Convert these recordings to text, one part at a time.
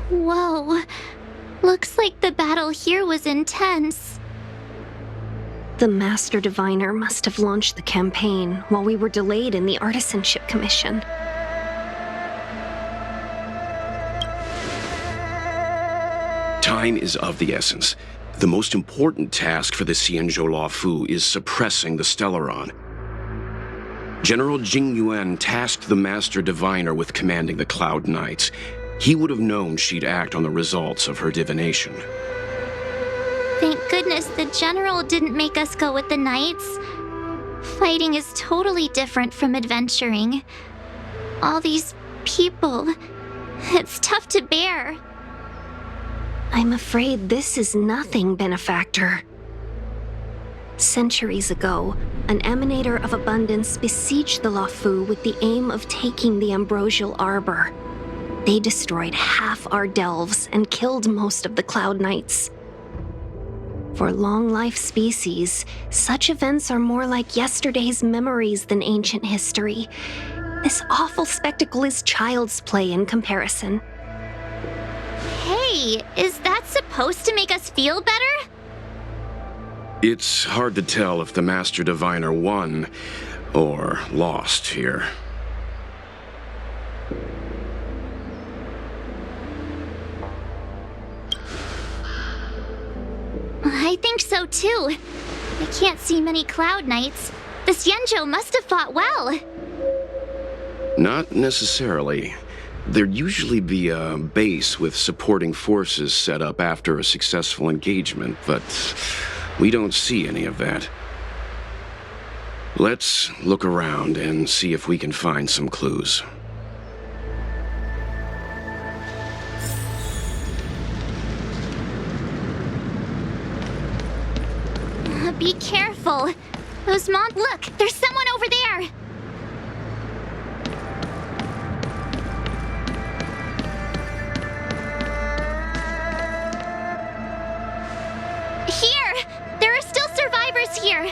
Whoa. Looks like the battle here was intense. The Master Diviner must have launched the campaign while we were delayed in the Artisanship Commission. Time is of the essence. The most important task for the Xianzhou Loufu is suppressing the Stellaron. General Jingyuan tasked the Master Diviner with commanding the Cloud Knights. He would have known she'd act on the results of her divination. Thank goodness the General didn't make us go with the Knights. Fighting is totally different from adventuring. All these people, it's tough to bear. I'm afraid this is nothing, Benefactor. Centuries ago, an Emanator of Abundance besieged the Loufu with the aim of taking the Ambrosial Arbor. They destroyed half our delves and killed most of the Cloud Knights. For long-life species, such events are more like yesterday's memories than ancient history. This awful spectacle is child's play in comparison. Hey, is that supposed to make us feel better? It's hard to tell if the Master Diviner won or lost here. I think so too. I can't see many Cloud Knights. The Xianzhou must have fought well. Not necessarily. There'd usually be a base with supporting forces set up after a successful engagement, but we don't see any of that. Let's look around and see if we can find some clues. Be careful. Those look, there's someone over there. Here! There are still survivors here.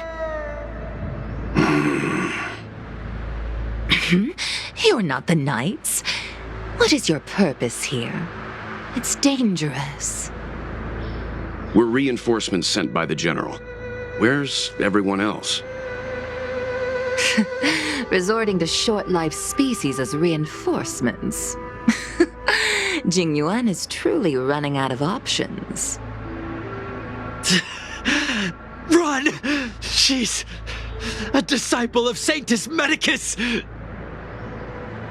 You're not the Knights. What is your purpose here? It's dangerous. We're reinforcements sent by the General. Where's everyone else? Resorting to short-lived species as reinforcements. Jingyuan is truly running out of options. Run! She's a disciple of Sanctus Medicus!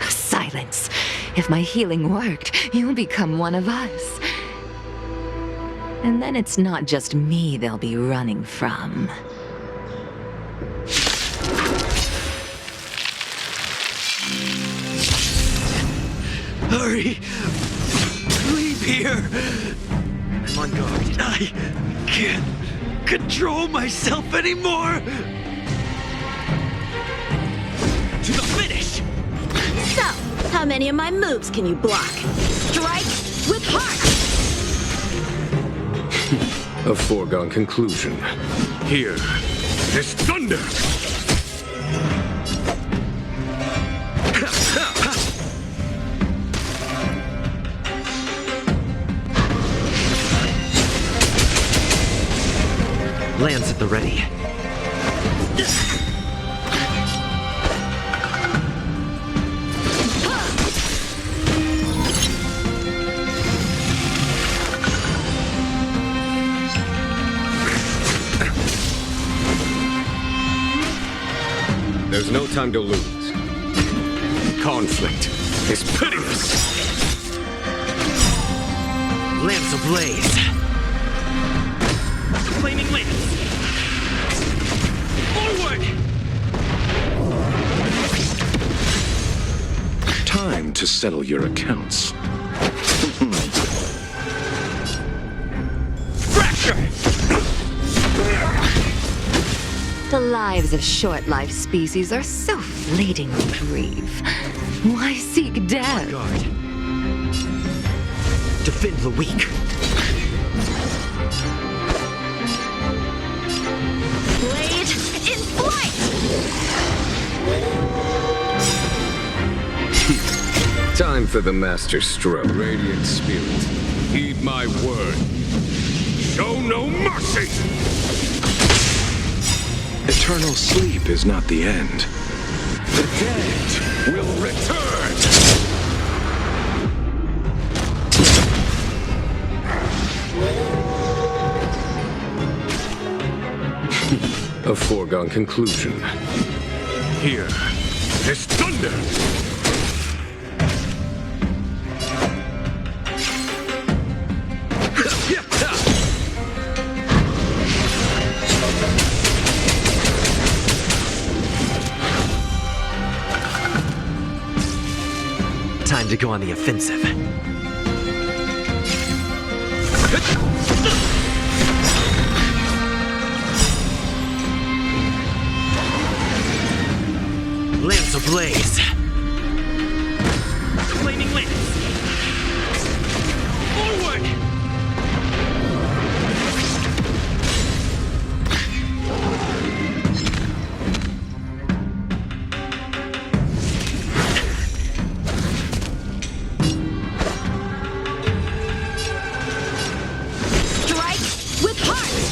Silence. If my healing worked, you'll become one of us. And then it's not just me they'll be running from. Hurry! Leave here! I'm on guard. I can't control myself anymore! To the finish! So, how many of my moves can you block? Strike with heart! A foregone conclusion. Here is thunder! Lance at the ready. There's no time to lose. Conflict is pitiless. Lance ablaze. Flaming lance. Forward! Time to settle your accounts. Fracture! The lives of short-lived species are so fleetingly brief. Why seek death? Guard. Defend the weak. Blade in flight! Time for the master stroke. Radiant spirit, heed my word. Show no mercy! Eternal sleep is not the end. The dead will return! A foregone conclusion. Here, this thunder! Time to go on the offensive. Lance ablaze. Flaming lance. Forward! Strike with heart!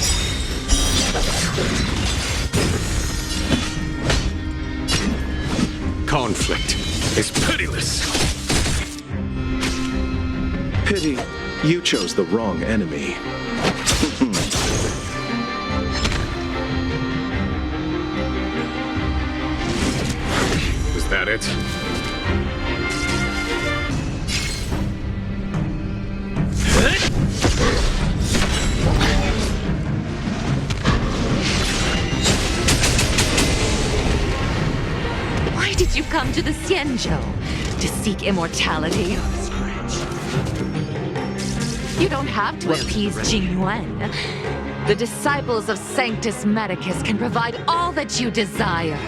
Conflict is pitiless. Pity, you chose the wrong enemy. Was that it? Why did you come to the Xianzhou? To seek immortality? You don't have to appease Jingyuan. The disciples of Sanctus Medicus can provide all that you desire.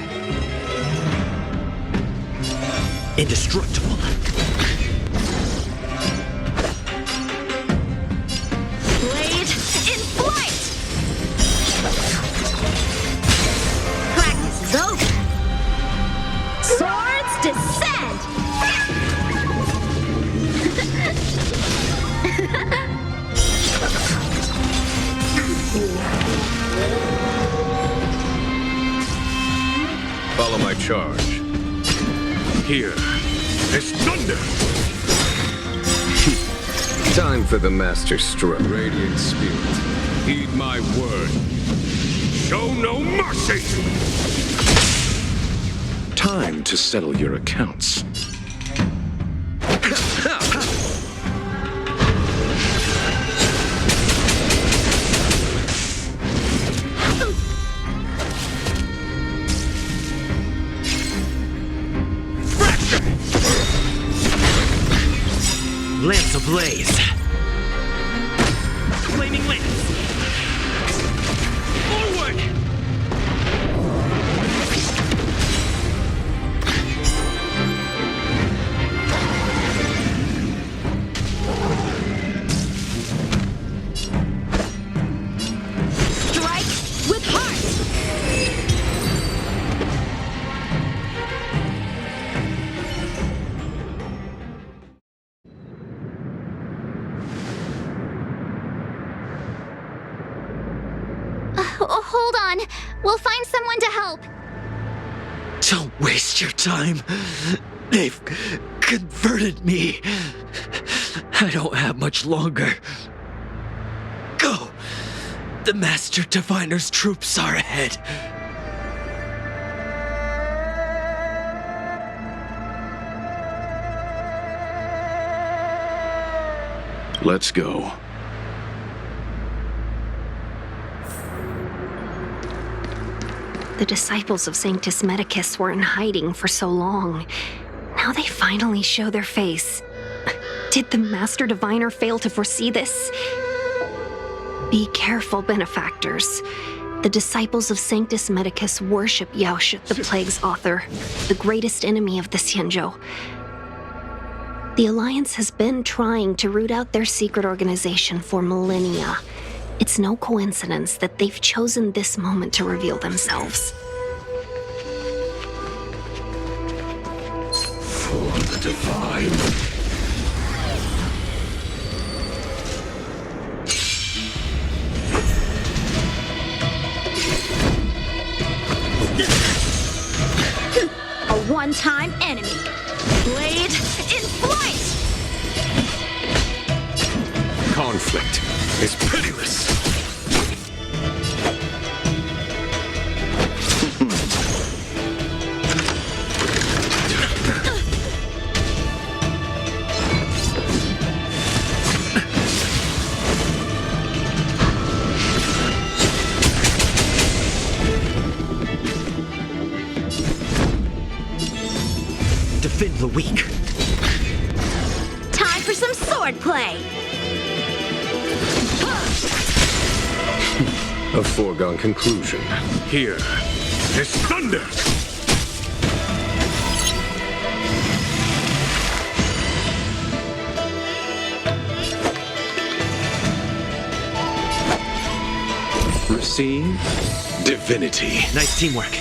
Indestructible. Blade in flight! Practice is over. Swords descend! Follow my charge. Here, this thunder! Time for the master stroke. Radiant spirit, heed my word. Show no mercy! Time to settle your accounts. Lance ablaze. Flaming lance. Forward! Strike with heart! Hold on. We'll find someone to help. Don't waste your time. They've converted me. I don't have much longer. Go! The Master Diviner's troops are ahead. Let's go. The disciples of Sanctus Medicus were in hiding for so long. Now they finally show their face. Did the Master Diviner fail to foresee this? Be careful, benefactors. The disciples of Sanctus Medicus worship Yaoshut, the Plague's author, the greatest enemy of the Xianzhou. The Alliance has been trying to root out their secret organization for millennia. It's no coincidence that they've chosen this moment to reveal themselves. For the divine. A one-time enemy. Blade in flight! Conflict is pitiless. Defend the weak. Time for some swordplay! A foregone conclusion. Here is thunder! Receive divinity. Nice teamwork.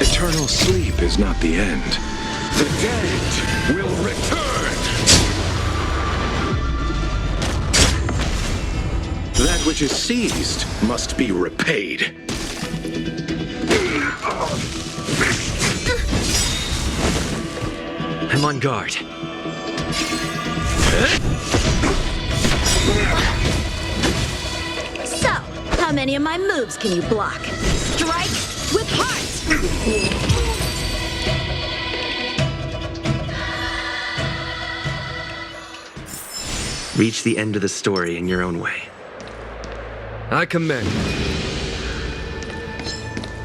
Eternal sleep is not the end. The dead will return! That which is seized must be repaid. I'm on guard. So, how many of my moves can you block? Strike with heart! Reach the end of the story in your own way. I commend.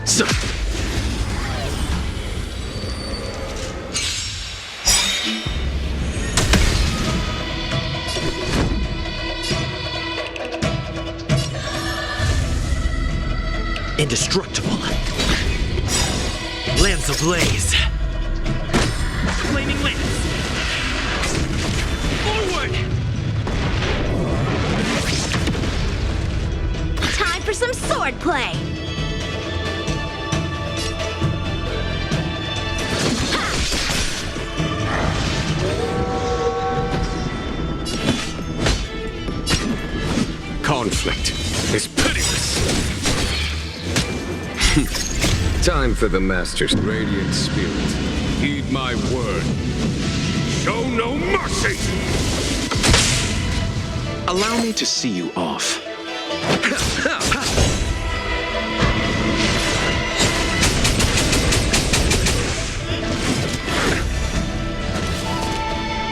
So. Indestructible. Lance ablaze. Flaming lance. Forward! Time for some swordplay! Conflict is pitiless. Time for the Master's radiant spirit. Heed my word. Show no mercy! Allow me to see you off.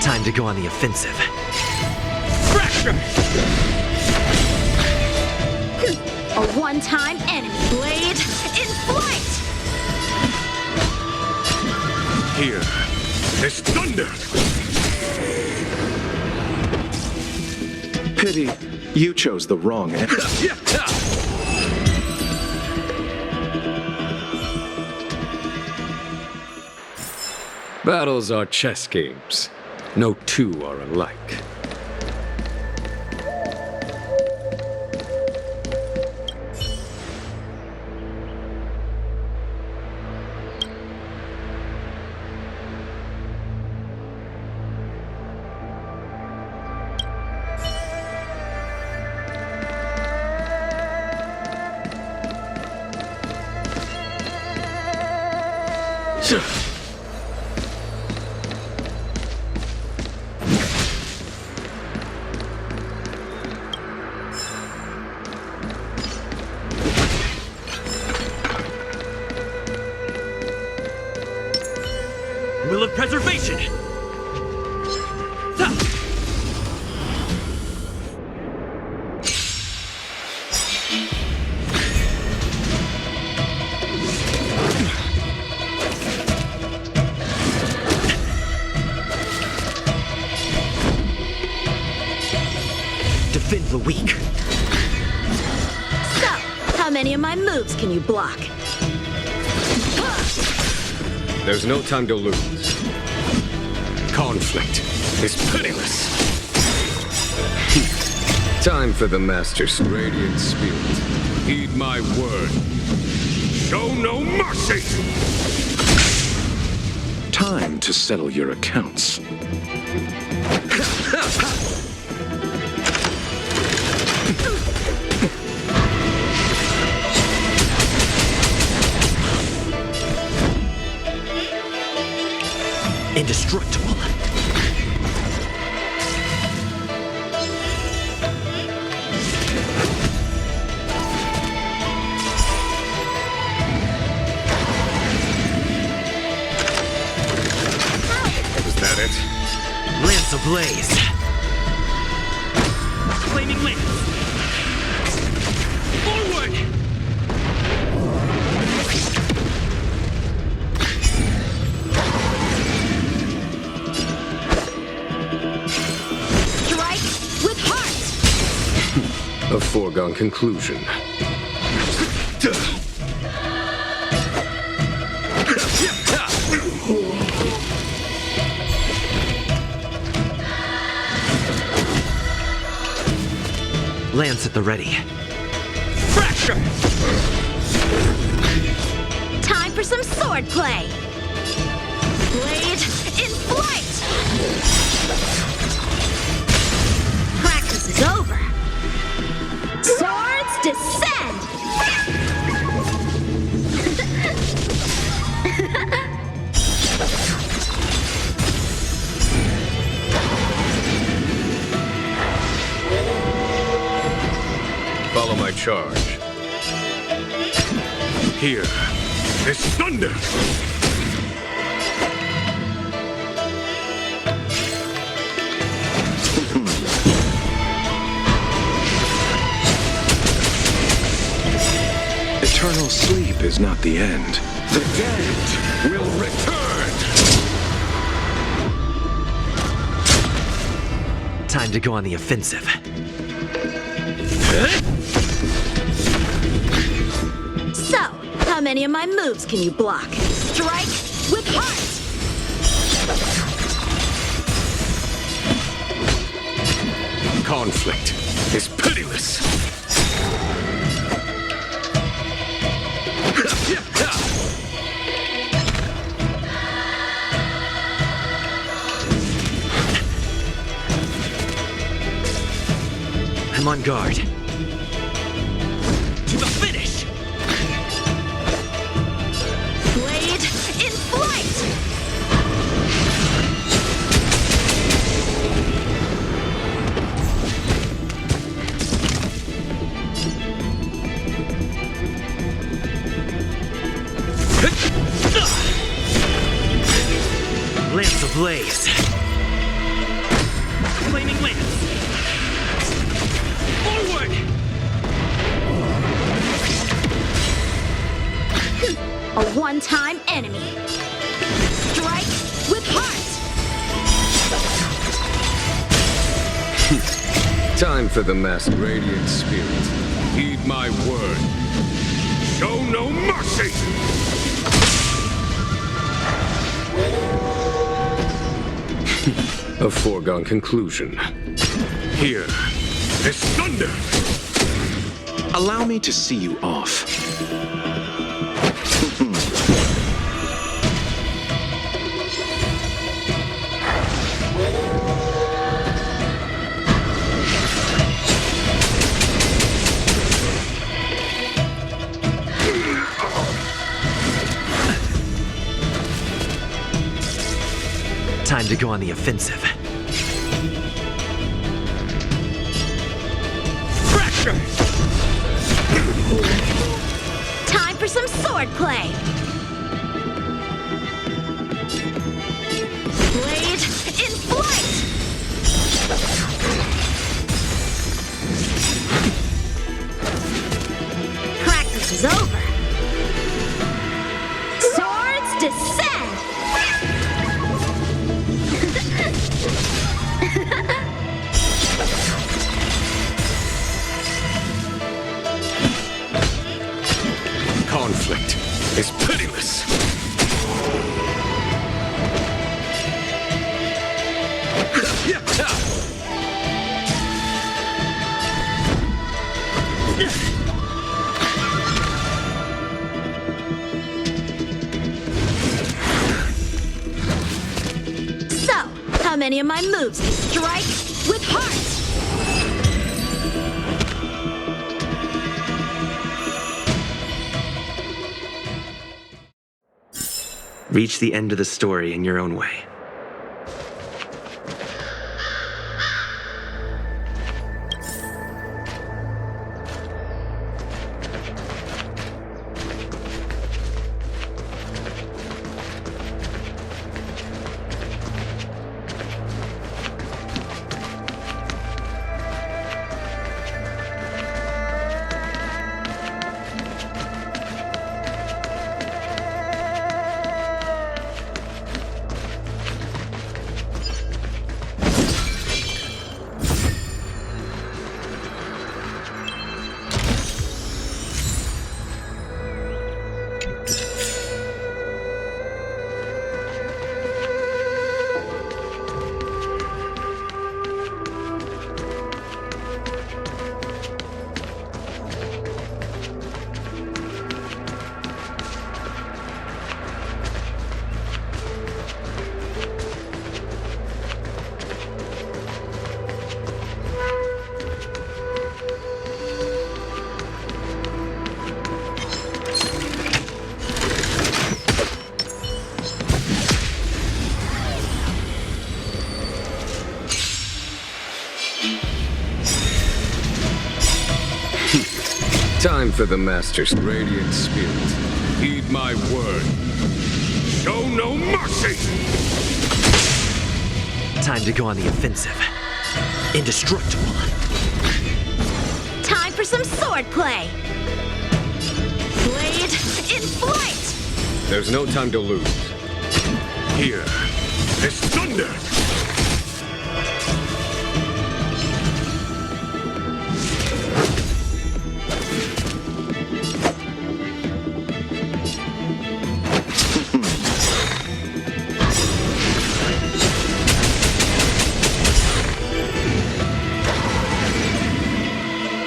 Time to go on the offensive. Fracture! A one-time enemy. Blade in flight! Here is thunder! Pity, you chose the wrong end. Battles are chess games. No two are alike. Will of preservation! the weak. So, how many of my moves can you block? There's no time to lose. Conflict is pitiless. Time for the Master's radiant spirit. Heed my word. Show no mercy! Time to settle your accounts. Indestructible. Was that it? Lance ablaze. Flaming lance. Forward! Strike with heart! A foregone conclusion. Lance at the ready. Fracture! Time for some sword play! Blade in flight! Practice is over! Swords descend! Follow my charge. Here is thunder! Eternal sleep is not the end. The dead will return! Time to go on the offensive. So, how many of my moves can you block? Strike with heart! Conflict is pitiless! I'm on guard. To the finish! Blade in flight! Lance ablaze. Flaming lance. Forward! A one-time enemy. Strike with heart! Time for the master radiant spirit. Heed my word. Show no mercy! A foregone conclusion. Here is thunder! Allow me to see you off. Time to go on the offensive. Fracture! Time for some sword play! Blade in flight! Practice is over! Swords descend! How many of my moves can strike with heart? Reach the end of the story in your own way. Time for the Master's radiant spirit. Heed my word. Show no mercy! Time to go on the offensive. Indestructible. Time for some sword play. Blade in flight! There's no time to lose. Here is thunder!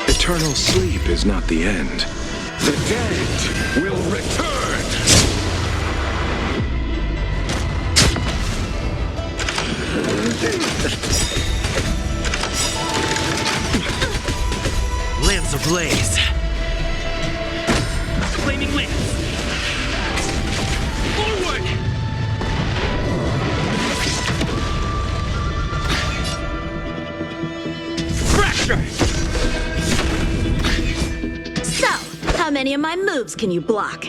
Eternal sleep is not the end. The dead will return! Lance ablaze. Flaming lance. Forward! Fracture! So, how many of my moves can you block?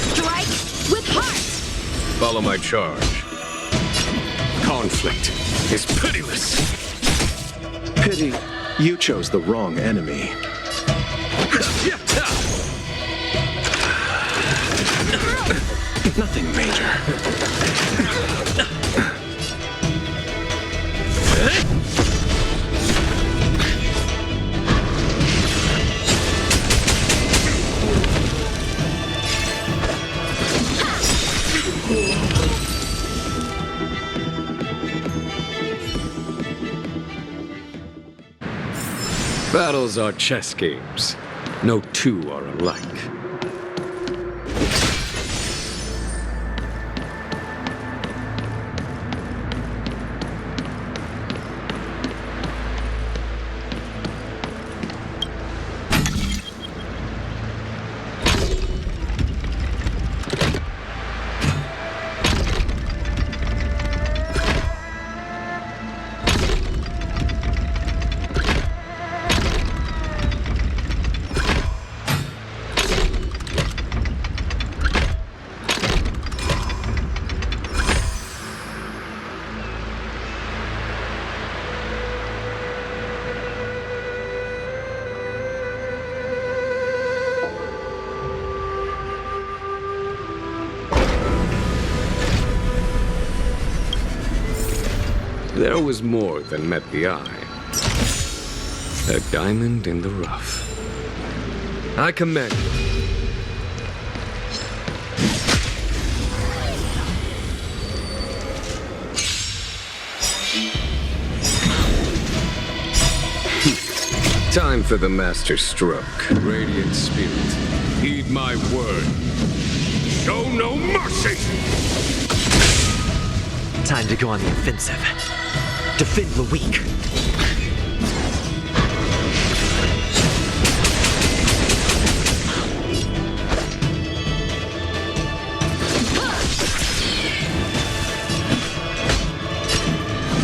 Strike with heart! Follow my charge. Conflict is pitiless. Pity, you chose the wrong enemy. Nothing major. Battles are chess games. No two are alike. There was more than met the eye. A diamond in the rough. I commend you. Time for the master stroke. Radiant spirit, heed my word. Show no mercy! Time to go on the offensive. Defend the weak.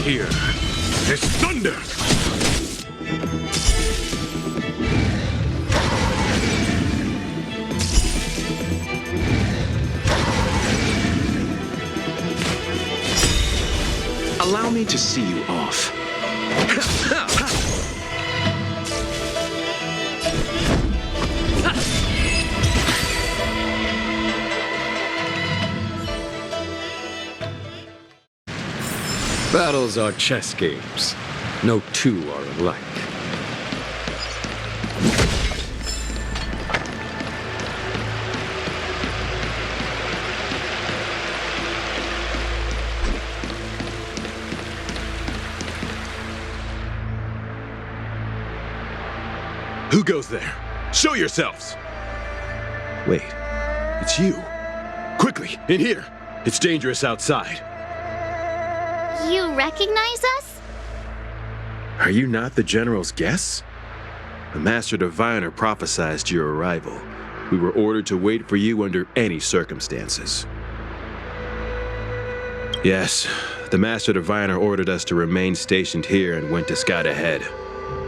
Here is thunder! Allow me to see you off. Battles are chess games. No two are alike. Who goes there? Show yourselves! Wait, it's you. Quickly, in here. It's dangerous outside. You recognize us? Are you not the General's guests? The Master Diviner prophesied your arrival. We were ordered to wait for you under any circumstances. Yes, the Master Diviner ordered us to remain stationed here and went to scout ahead.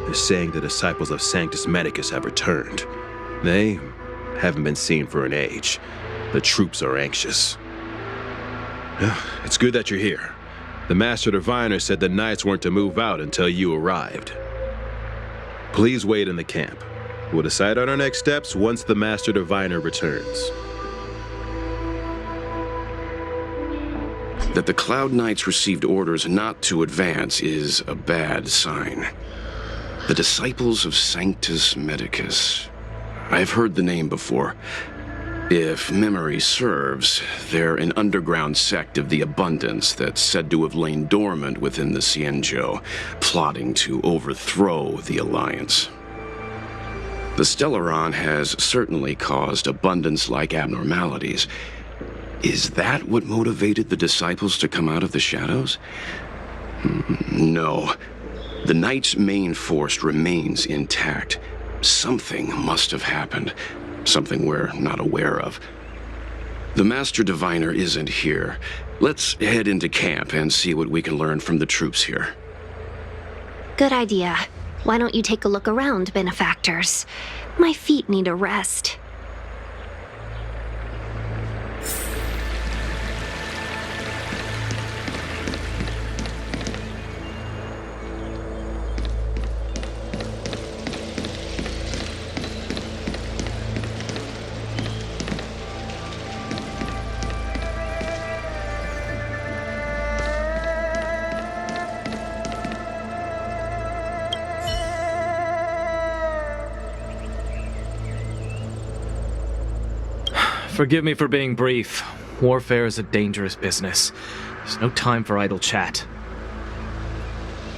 They're saying the disciples of Sanctus Medicus have returned. They haven't been seen for an age. The troops are anxious. It's good that you're here. The Master Diviner said the Knights weren't to move out until you arrived. Please wait in the camp. We'll decide on our next steps once the Master Diviner returns. That the Cloud Knights received orders not to advance is a bad sign. The disciples of Sanctus Medicus. I've heard the name before. If memory serves, they're an underground sect of the Abundance that's said to have lain dormant within the Xianzhou, plotting to overthrow the Alliance. The Stellaron has certainly caused Abundance-like abnormalities. Is that what motivated the disciples to come out of the shadows? No. The Knight's main force remains intact. Something must have happened. Something we're not aware of. The Master Diviner isn't here. Let's head into camp and see what we can learn from the troops here. Good idea. Why don't you take a look around, benefactors? My feet need a rest. Forgive me for being brief. Warfare is a dangerous business. There's no time for idle chat.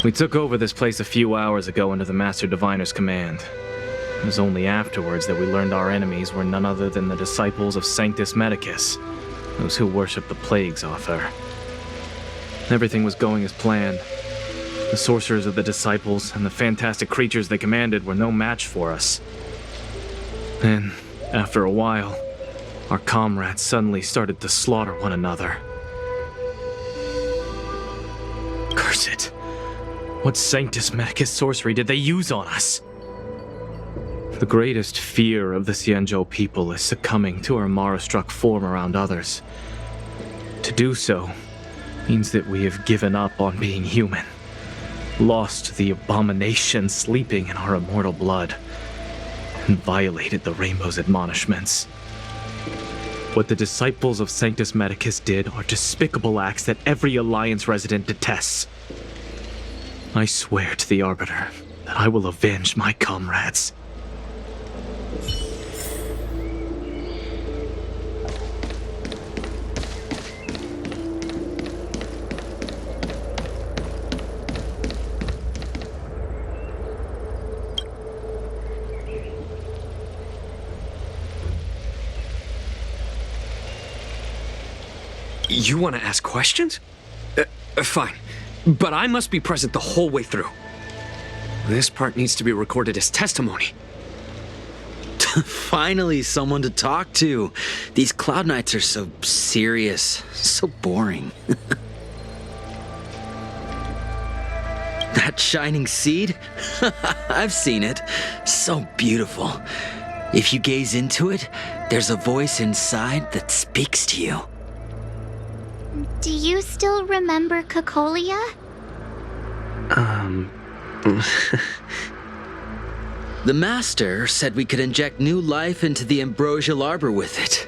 We took over this place a few hours ago under the Master Diviner's command. It was only afterwards that we learned our enemies were none other than the disciples of Sanctus Medicus, those who worship the plagues author. Everything was going as planned. The sorcerers of the disciples and the fantastic creatures they commanded were no match for us. Then, after a while, our comrades suddenly started to slaughter one another. Curse it. What Sanctus Medicus sorcery did they use on us? The greatest fear of the Xianzhou people is succumbing to our Mara-struck form around others. To do so means that we have given up on being human, lost the abomination sleeping in our immortal blood, and violated the Rainbow's admonishments. What the disciples of Sanctus Medicus did are despicable acts that every Alliance resident detests. I swear to the Arbiter that I will avenge my comrades. You want to ask questions? Fine. But I must be present the whole way through. This part needs to be recorded as testimony. Finally, someone to talk to. These Cloud Knights are so serious, so boring. That shining seed? I've seen it. So beautiful. If you gaze into it, there's a voice inside that speaks to you. Do you still remember Cocolia? The Master said we could inject new life into the Ambrosial Arbor with it.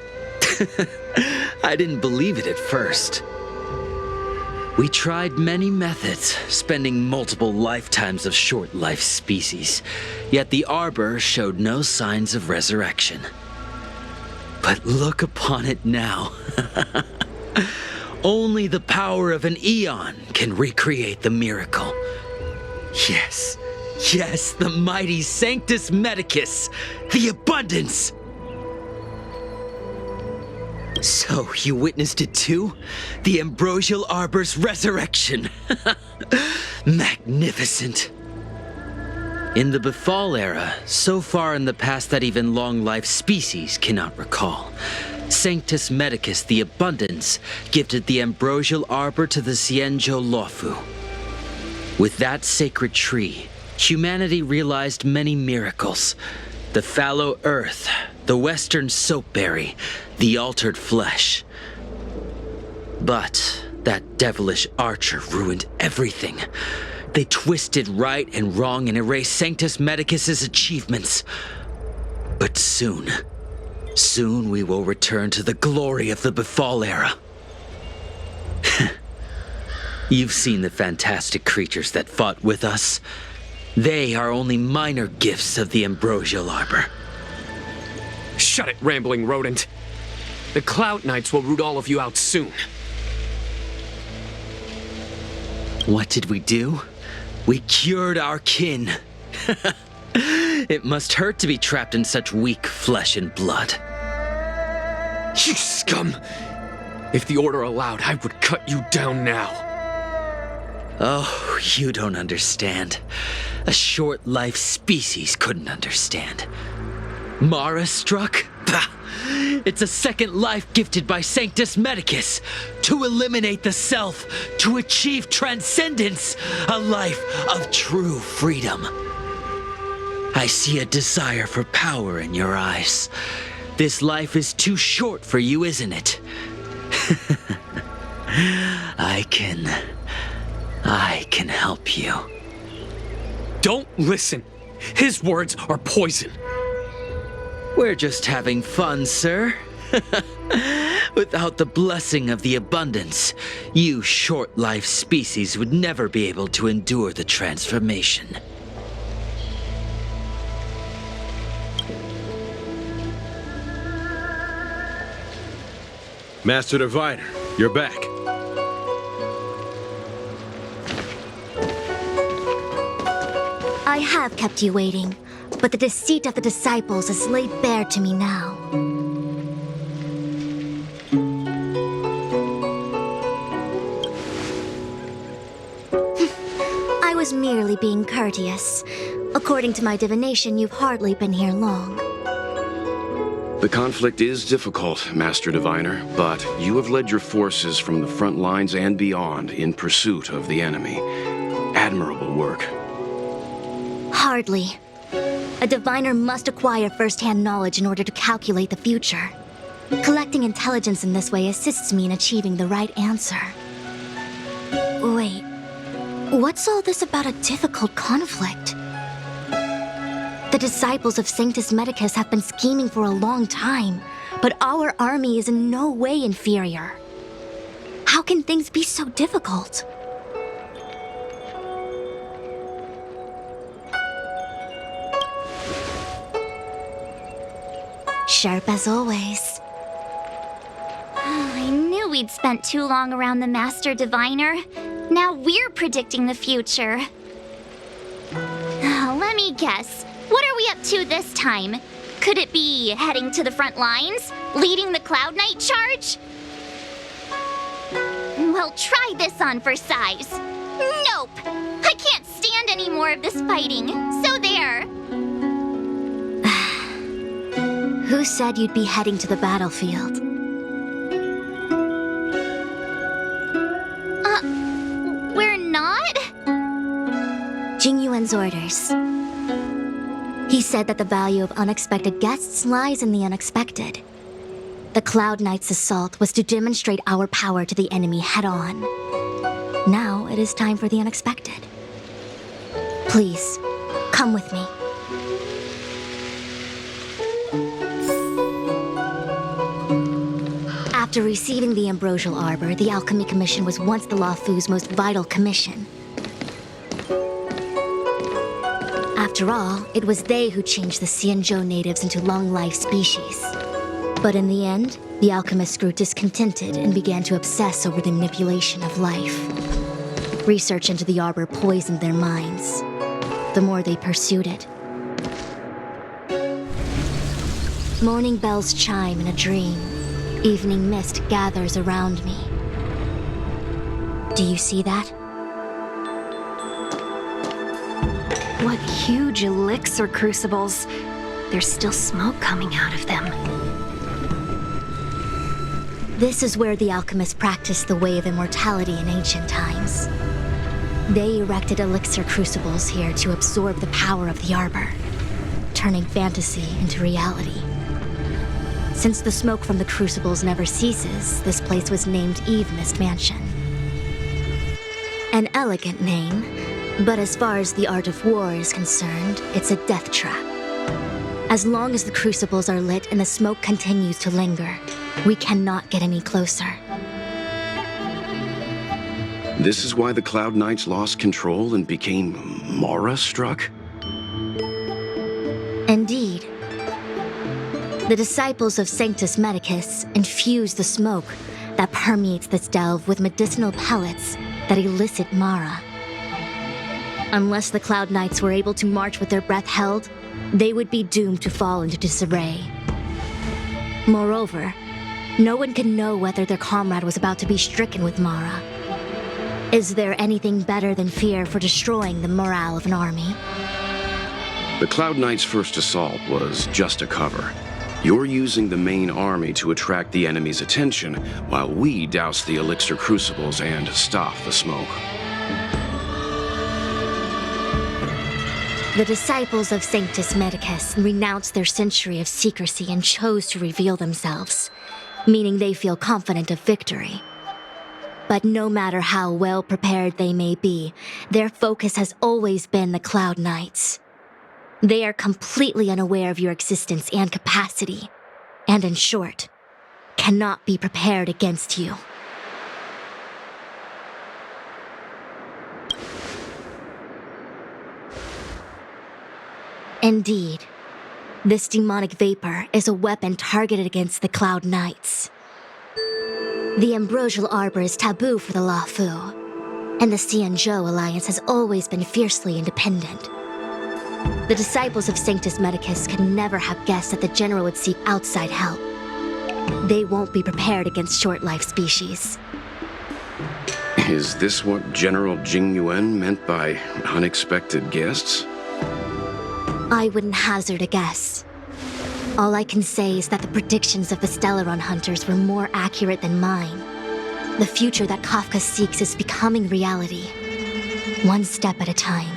I didn't believe it at first. We tried many methods, spending multiple lifetimes of short-life species, yet the Arbor showed no signs of resurrection. But look upon it now. Only the power of an eon can recreate the miracle. Yes, yes, the mighty Sanctus Medicus, the abundance! So, you witnessed it too? The Ambrosial Arbor's resurrection! Magnificent! In the Befall era, so far in the past that even long-life species cannot recall, Sanctus Medicus, the Abundance, gifted the Ambrosial Arbor to the Loufu. With that sacred tree, humanity realized many miracles. The fallow earth, the western soapberry, the altered flesh. But that devilish archer ruined everything. They twisted right and wrong and erased Sanctus Medicus's achievements. But soon we will return to the glory of the Befall era. You've seen the fantastic creatures that fought with us. They are only minor gifts of the Ambrosial Arbor. Shut it, rambling rodent. The Cloud Knights will root all of you out soon. What did we do? We cured our kin. It must hurt to be trapped in such weak flesh and blood. You scum! If the Order allowed, I would cut you down now. Oh, you don't understand. A short-life species couldn't understand. Mara struck? Bah! It's a second life gifted by Sanctus Medicus to eliminate the self, to achieve transcendence, a life of true freedom. I see a desire for power in your eyes. This life is too short for you, isn't it? I can help you. Don't listen. His words are poison. We're just having fun, sir. Without the blessing of the abundance, you short-life species would never be able to endure the transformation. Master Diviner, you're back. I have kept you waiting, but the deceit of the disciples is laid bare to me now. I was merely being courteous. According to my divination, you've hardly been here long. The conflict is difficult, Master Diviner, but you have led your forces from the front lines and beyond in pursuit of the enemy. Admirable work. Hardly. A diviner must acquire first-hand knowledge in order to calculate the future. Collecting intelligence in this way assists me in achieving the right answer. Wait, what's all this about a difficult conflict? The disciples of Sanctus Medicus have been scheming for a long time, but our army is in no way inferior. How can things be so difficult? Sharp as always. I knew we'd spent too long around the Master Diviner. Now we're predicting the future. Let me guess. What are we up to this time? Could it be heading to the front lines? Leading the Cloud Knight charge? Well, try this on for size. Nope! I can't stand any more of this fighting, so there! Who said you'd be heading to the battlefield? We're not? Jingyuan's orders. He said that the value of unexpected guests lies in the unexpected. The Cloud Knight's assault was to demonstrate our power to the enemy head-on. Now it is time for the unexpected. Please, come with me. After receiving the Ambrosial Arbor, the Alchemy Commission was once the Loufu's most vital commission. After all, it was they who changed the Xianzhou natives into long-life species. But in the end, the alchemists grew discontented and began to obsess over the manipulation of life. Research into the arbor poisoned their minds. The more they pursued it. Morning bells chime in a dream. Evening mist gathers around me. Do you see that? What huge elixir crucibles. There's still smoke coming out of them. This is where the alchemists practiced the way of immortality in ancient times. They erected elixir crucibles here to absorb the power of the arbor, turning fantasy into reality. Since the smoke from the crucibles never ceases, this place was named Eve Mist Mansion. An elegant name, but as far as the art of war is concerned, it's a death trap. As long as the crucibles are lit and the smoke continues to linger, we cannot get any closer. This is why the Cloud Knights lost control and became Mara-struck? Indeed. The disciples of Sanctus Medicus infuse the smoke that permeates this delve with medicinal pellets that elicit Mara. Unless the Cloud Knights were able to march with their breath held, they would be doomed to fall into disarray. Moreover, no one can know whether their comrade was about to be stricken with Mara. Is there anything better than fear for destroying the morale of an army? The Cloud Knights' first assault was just a cover. You're using the main army to attract the enemy's attention, while we douse the elixir crucibles and stop the smoke. The disciples of Sanctus Medicus renounced their century of secrecy and chose to reveal themselves, meaning they feel confident of victory. But no matter how well prepared they may be, their focus has always been the Cloud Knights. They are completely unaware of your existence and capacity, and in short, cannot be prepared against you. Indeed, this demonic vapor is a weapon targeted against the Cloud Knights. The Ambrosial Arbor is taboo for the Loufu, and the Xianzhou alliance has always been fiercely independent. The disciples of Sanctus Medicus could never have guessed that the general would seek outside help. They won't be prepared against short-life species. Is this what General Jingyuan meant by unexpected guests? I wouldn't hazard a guess. All I can say is that the predictions of the Stellaron hunters were more accurate than mine. The future that Kafka seeks is becoming reality, one step at a time.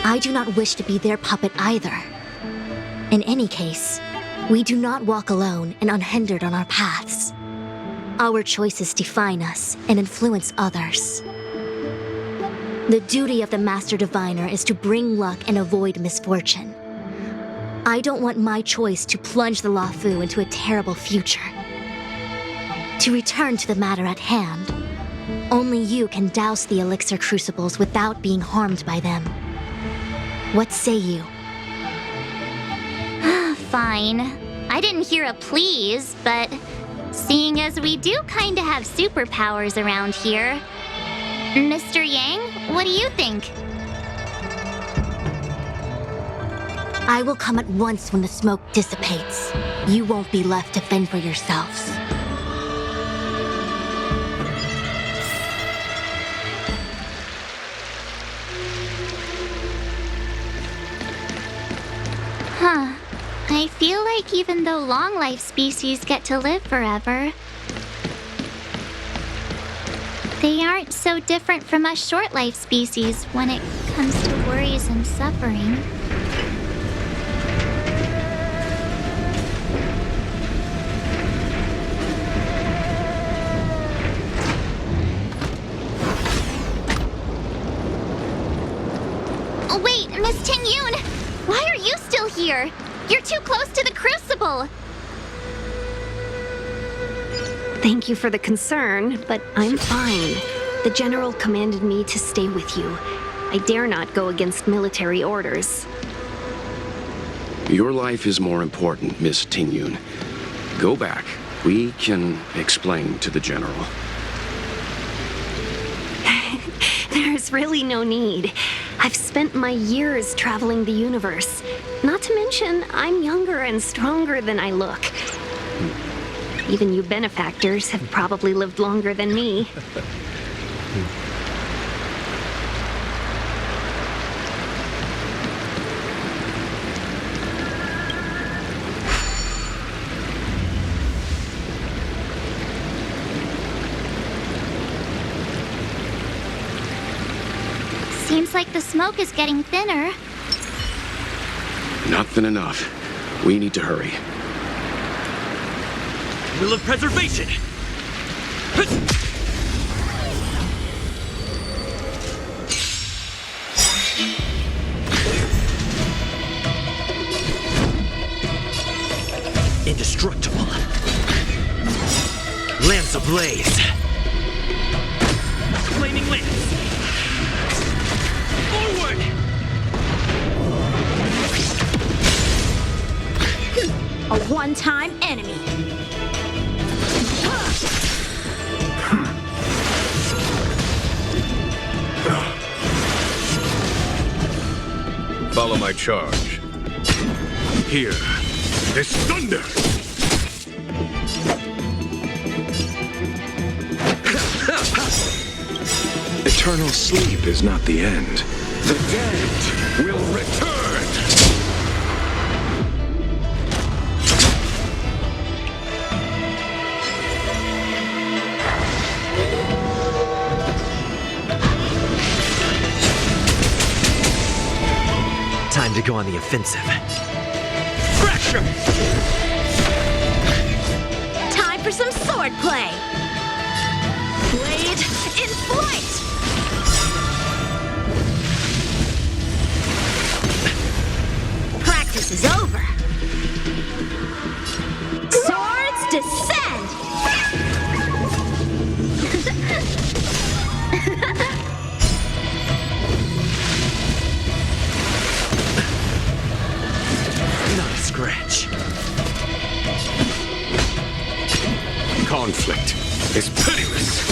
I do not wish to be their puppet either. In any case, we do not walk alone and unhindered on our paths. Our choices define us and influence others. The duty of the Master Diviner is to bring luck and avoid misfortune. I don't want my choice to plunge the Loufu into a terrible future. To return to the matter at hand, only you can douse the elixir crucibles without being harmed by them. What say you? Fine. I didn't hear a please, but seeing as we do kinda have superpowers around here, Mr. Yang, what do you think? I will come at once when the smoke dissipates. You won't be left to fend for yourselves. Huh. I feel like even though long-life species get to live forever, they aren't so different from us short-life species when it comes to worries and suffering. Oh, wait, Miss Ting-Yun! Why are you still here? You're too close to the crucible! Thank you for the concern, but I'm fine. The General commanded me to stay with you. I dare not go against military orders. Your life is more important, Miss Ting-Yun. Go back. We can explain to the General. There's really no need. I've spent my years traveling the universe. Not to mention, I'm younger and stronger than I look. Even you benefactors have probably lived longer than me. Seems like the smoke is getting thinner. Not thin enough. We need to hurry. Will of preservation! Indestructible. Lance ablaze. Flaming lance. Forward! A one-time enemy. Follow my charge. Here is thunder! Eternal sleep is not the end. The dead will return! Time to go on the offensive. Fracture! Time for some sword play. Blade in flight! Practice is over. Swords descend! Not a scratch. Conflict is pitiless.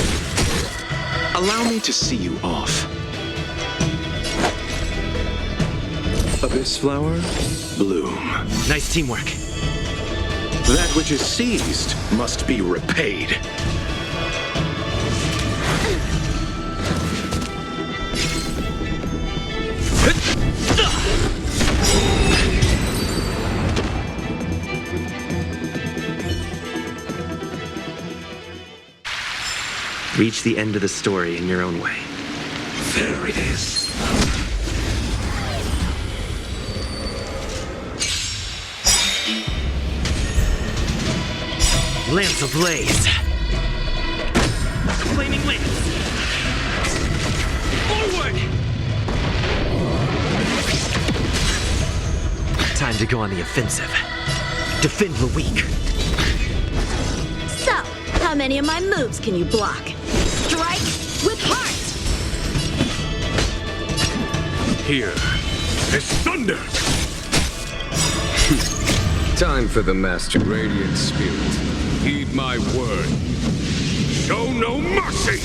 Allow me to see you off. Abyss flower, bloom. Nice teamwork. That which is seized must be repaid. Reach the end of the story in your own way. There it is. Lance ablaze. Flaming lance. Forward! Time to go on the offensive. Defend the weak. So, how many of my moves can you block? Strike with heart! Here is thunder! Time for the master. Radiant spirit. Heed my word. Show no mercy!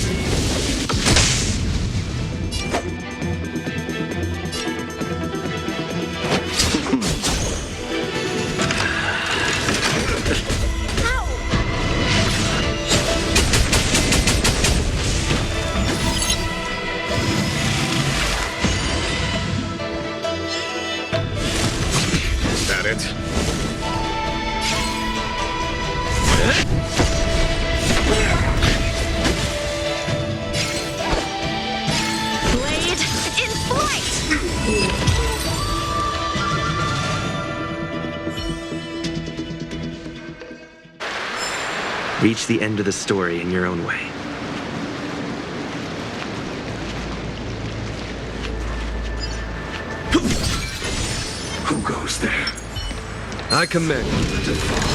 Blade in flight! Reach the end of the story in your own way. Who goes there? I command you to follow.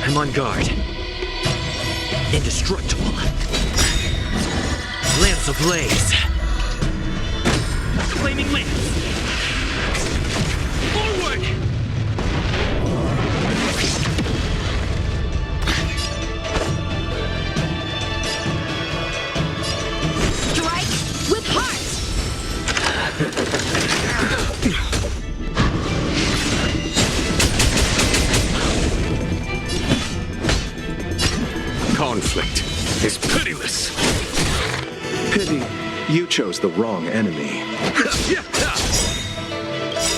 I'm on guard. Indestructible. Lance ablaze. Flaming lance. Forward! Strike with heart! Conflict is pitiless. Pity, you chose the wrong enemy.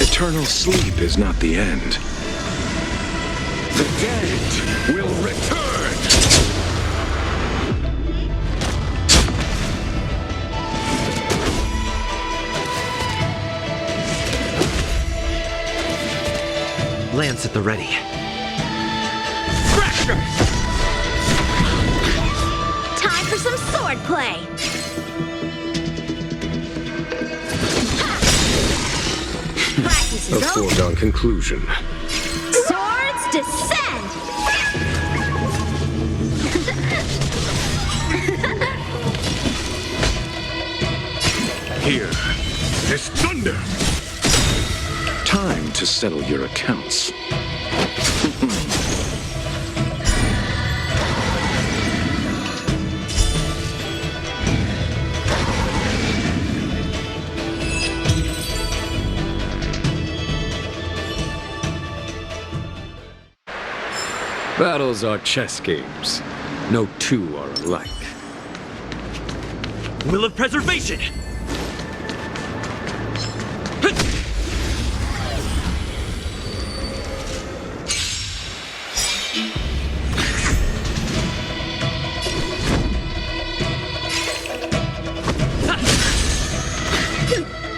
Eternal sleep is not the end. The dead will return. Lance at the ready. Fracture! Time for some sword play! Practice A is over. foregone conclusion. Swords descend! Here is thunder. Time to settle your accounts. Battles are chess games. No two are alike. Will of preservation!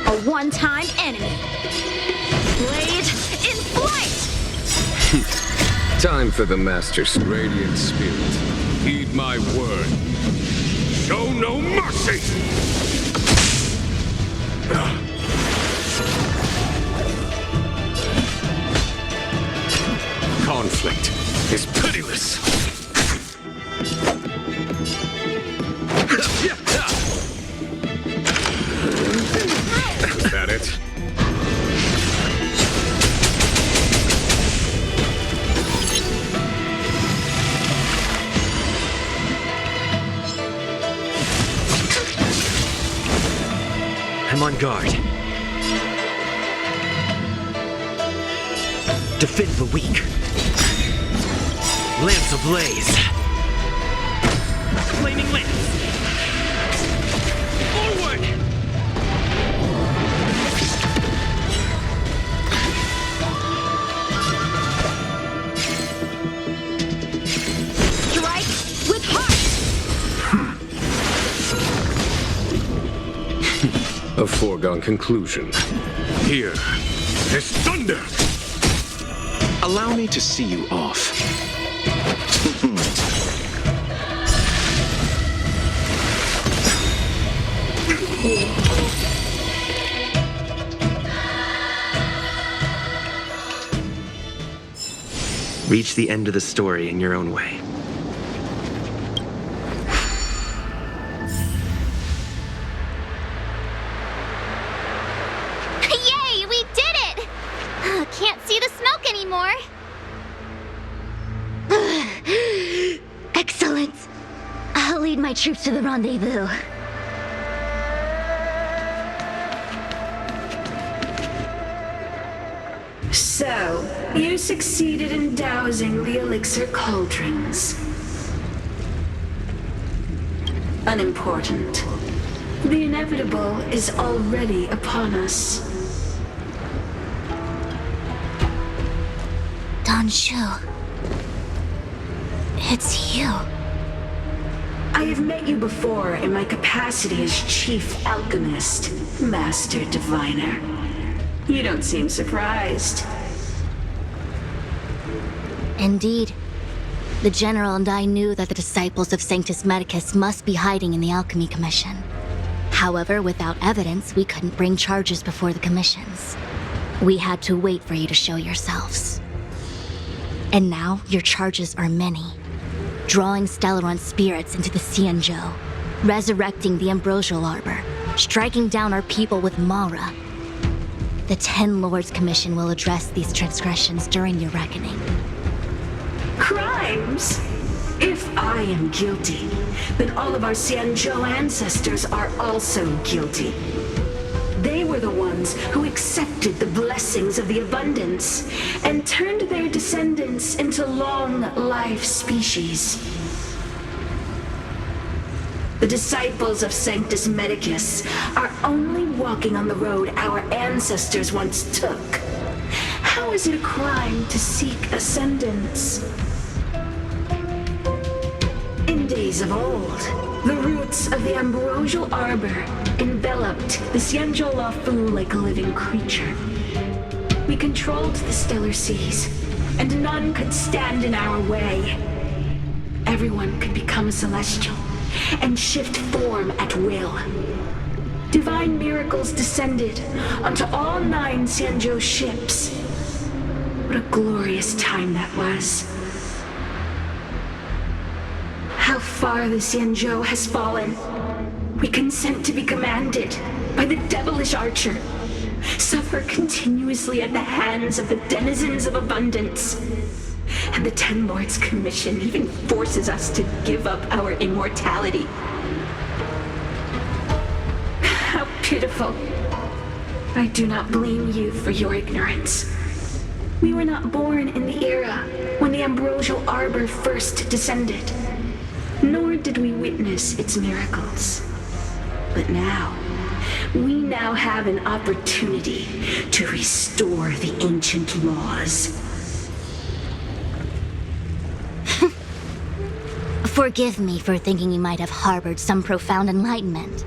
A one-time enemy. Blade in flight! Time for the Master's radiant spirit. Heed my word. Show no mercy! Conflict is pitiless. Is that it? I'm on guard. Defend the weak. Lance ablaze. Flaming lance. Forward! Strike with heart! A foregone conclusion. Here is thunder! Allow me to see you off. Reach the end of the story in your own way. Yay, we did it! Can't see the smoke anymore. Excellent! I'll lead my troops to the rendezvous. So, you succeeded in dousing the elixir cauldrons. unimportant. The inevitable is already upon us. Danshu. It's you. I have met you before in my capacity as Chief Alchemist, Master Diviner. You don't seem surprised. Indeed. The General and I knew that the disciples of Sanctus Medicus must be hiding in the Alchemy Commission. However, without evidence, we couldn't bring charges before the commissions. We had to wait for you to show yourselves. And now, your charges are many. Drawing Stellaron spirits into the Xianzhou, resurrecting the Ambrosial Arbor, striking down our people with Mara. The Ten Lords Commission will address these transgressions during your reckoning. Crimes? If I am guilty, then all of our Xianzhou ancestors are also guilty. They were the ones who accepted the blessings of the abundance and turned their descendants into long-life species. The disciples of Sanctus Medicus are only walking on the road our ancestors once took. How is it a crime to seek ascendance? In days of old, the roots of the Ambrosial Arbor enveloped the Xianzhou Loufu like a living creature. We controlled the stellar seas, and none could stand in our way. Everyone could become a celestial and shift form at will. Divine miracles descended onto all 9 Xianzhou ships. What a glorious time that was. How far the Xianzhou has fallen. We consent to be commanded by the devilish archer, suffer continuously at the hands of the denizens of abundance. And the Ten Lords Commission even forces us to give up our immortality. How pitiful. I do not blame you for your ignorance. We were not born in the era when the Ambrosial Arbor first descended, nor did we witness its miracles. But now, we now have an opportunity to restore the ancient laws. Forgive me for thinking you might have harbored some profound enlightenment.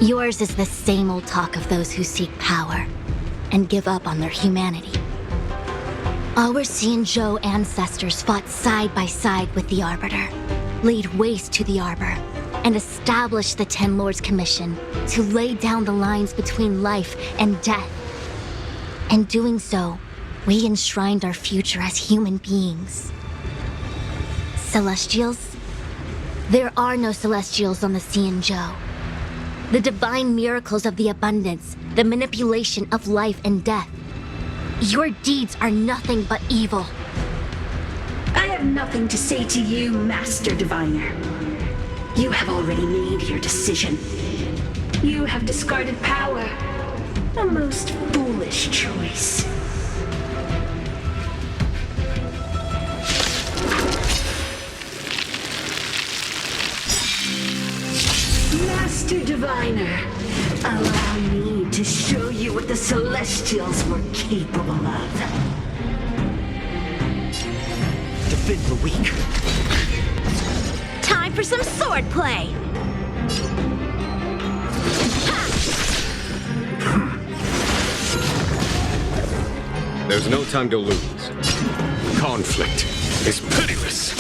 Yours is the same old talk of those who seek power and give up on their humanity. Our Xianzhou ancestors fought side by side with the Arbiter, laid waste to the Arbor, and established the Ten Lords Commission to lay down the lines between life and death. In doing so, we enshrined our future as human beings. Celestials? There are no Celestials on the Xianzhou. The divine miracles of the abundance, the manipulation of life and death. Your deeds are nothing but evil. I have nothing to say to you, Master Diviner. You have already made your decision. You have discarded power. A most foolish choice. Master Diviner, allow me to show you what the Celestials were capable of. Defend the weak. Time for some swordplay! There's no time to lose. Conflict is pitiless.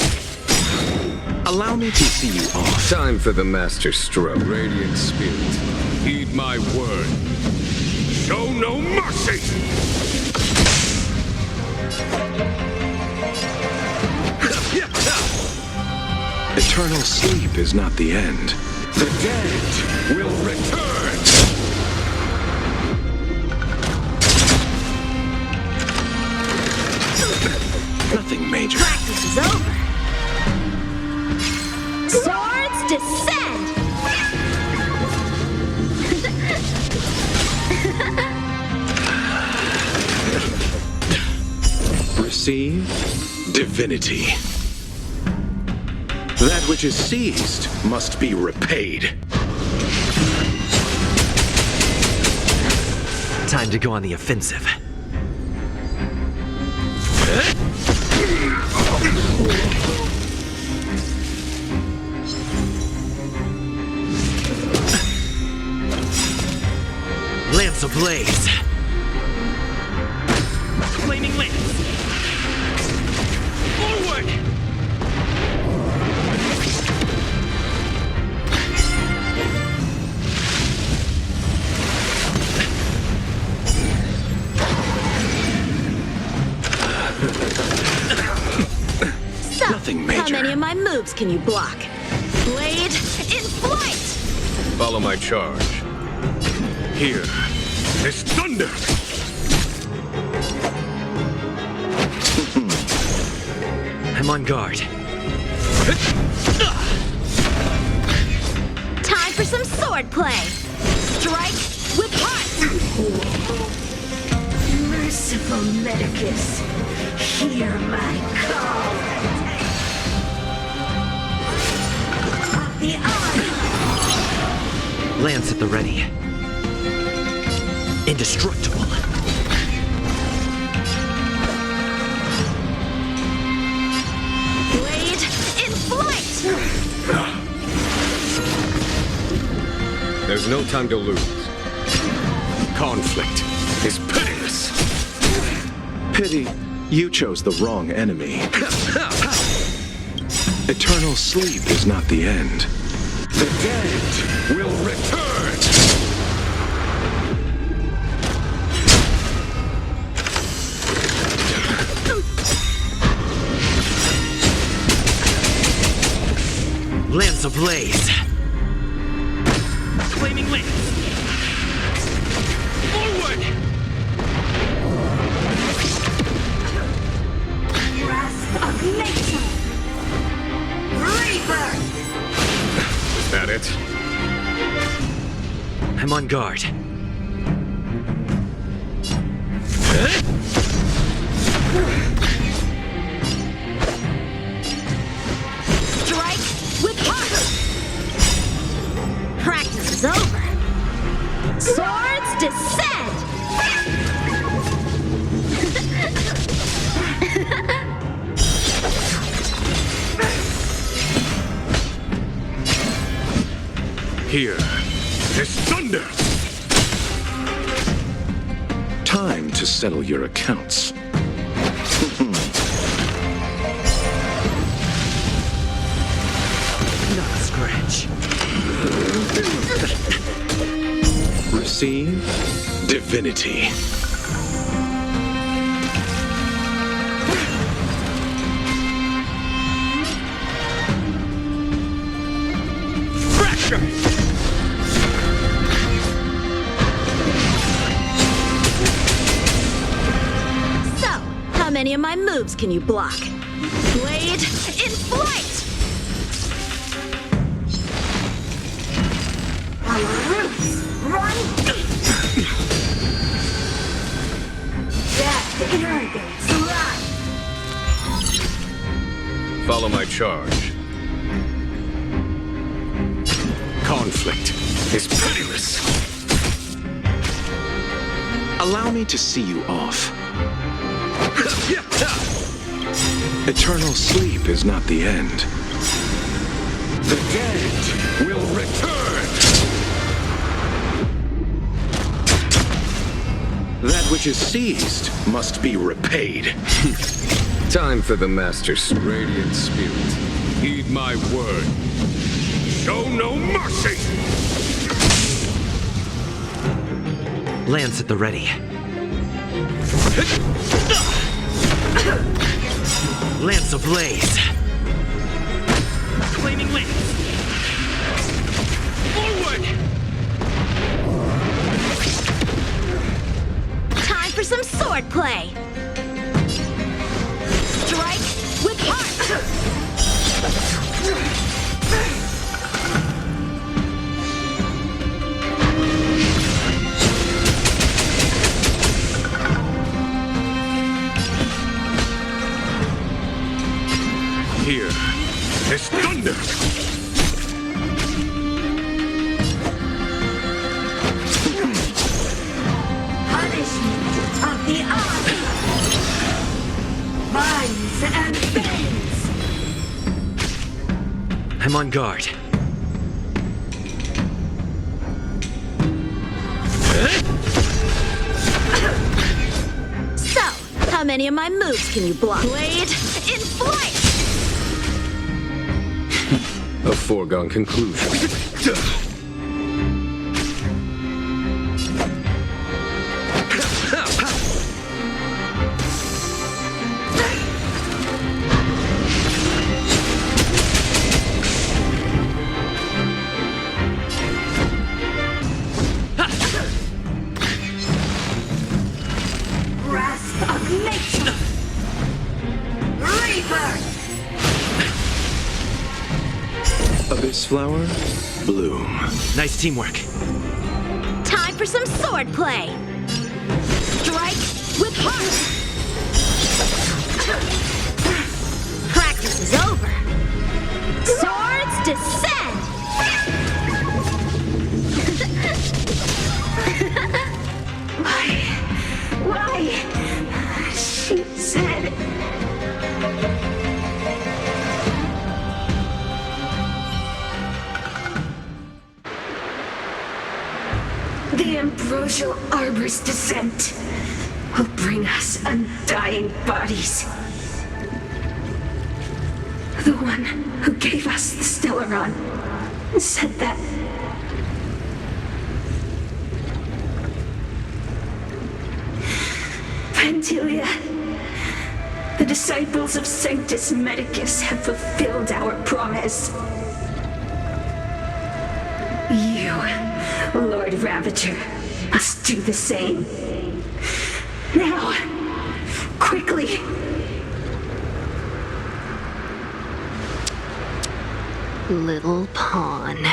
Allow me to see you off. Time for the master stroke. Radiant spirit, heed my word. Show no mercy! Eternal sleep is not the end. The dead will return! Nothing major. Practice is over. Swords descend! Receive divinity. That which is seized must be repaid. Time to go on the offensive. Lance ablaze. Flaming lance. Forward! So, Nothing major. how many of my moves can you block? Blade in flight! Follow my charge. Here is thunder! I'm on guard. Time for some sword play! Strike with heart! Merciful Medicus, hear my call. Of the eye! Lance at the ready. Indestructible. Blade in flight! There's no time to lose. Conflict is pitiless. Pity, you chose the wrong enemy. Eternal sleep is not the end. The dead will return! Lance ablaze. Flaming lance. Forward! Grasp of nature! Rebirth! Is that it? I'm on guard. Strike with heart! Practice is over. Swords descend! Here is thunder! Time to settle your accounts. Not a scratch. Receive divinity. Fracture! So, how many of my moves can you block? Blade in flight! Our roots run deep! Death irrigates life! Follow my charge. Conflict is pitiless. Allow me to see you off. Eternal sleep is not the end. The dead will return! That which is seized must be repaid. Time for the Master's radiant spirit. Heed my word. Show no mercy! Lance at the ready. Lance ablaze. Flaming lance. Forward! Time for some sword play! Strike with heart! Here It's thunder! Punishment of the army! Vines and fangs! I'm on guard. So, how many of my moves can you block? Blade in flight! A foregone conclusion. Grasp of nature! Rebirth! Abyss flower, bloom. Nice teamwork. Time for some sword play! Strike with heart! Practice is over! Swords descend! Why? She said... The Ambrosial Arbor's descent will bring us undying bodies. The one who gave us the Stellaron said that Pantilia, the disciples of Sanctus Medicus have fulfilled our promise. You, Lord Ravager, must do the same. Now, quickly. Little pawn,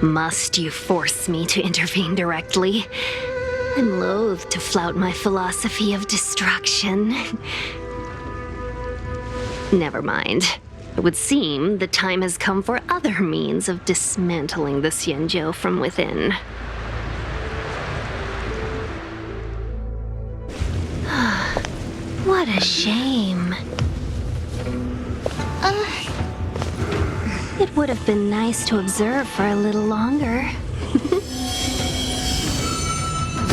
must you force me to intervene directly? I'm loath to flout my philosophy of destruction. Never mind. It would seem the time has come for other means of dismantling the Xianzhou from within. What a shame. It would have been nice to observe for a little longer.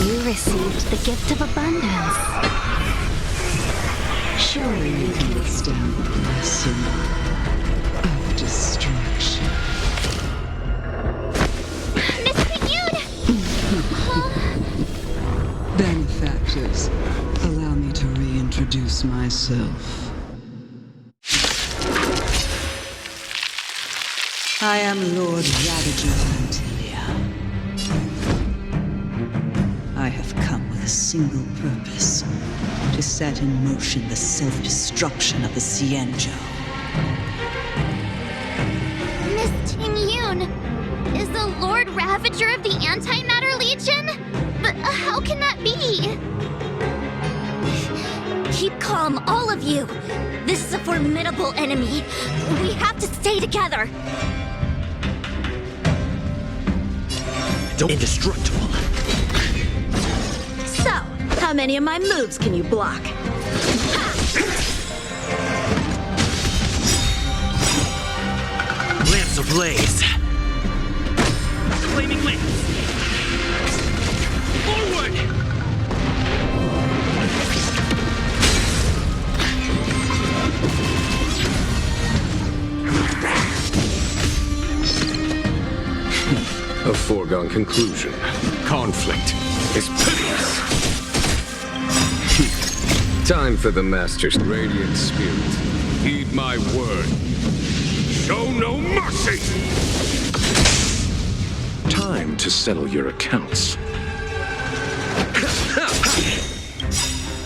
You received the gift of abundance. Surely you can withstand my symbol of destruction. Benefactors, allow me to reintroduce myself. I am Lord Ravager Pantilia. I have come with a single purpose, to set in motion the self-destruction of the Xianzhou. Miss Ting-Yun is the Lord Ravager of the Antimatter Legion? But how can that be? Keep calm, all of you. This is a formidable enemy. We have to stay together. Indestructible. So, how many of my moves can you block? Lance ablaze. Flaming lance. Forward! A foregone conclusion. Conflict is piteous. Time for the Master's radiant spirit. Heed my word. Show no mercy! Time to settle your accounts.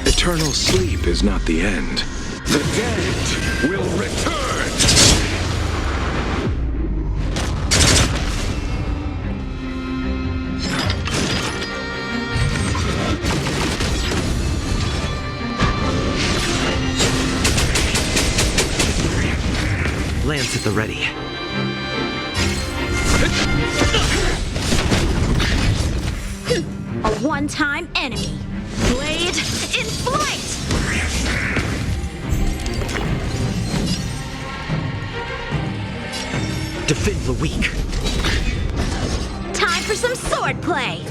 Eternal sleep is not the end. The dead will return! Lance at the ready. A one-time enemy. Blade in flight! Defend the weak. Time for some sword play!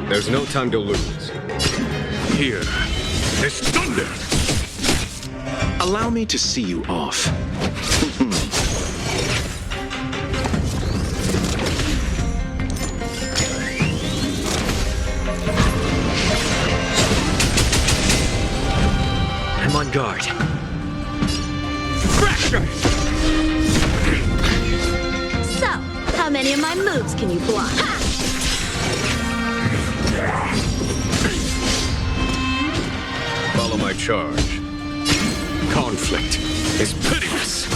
There's no time to lose. Here is thunder! Allow me to see you off. I'm on guard. Fracture! So, how many of my moves can you block? Ha! Follow my charge. Conflict is pitiless.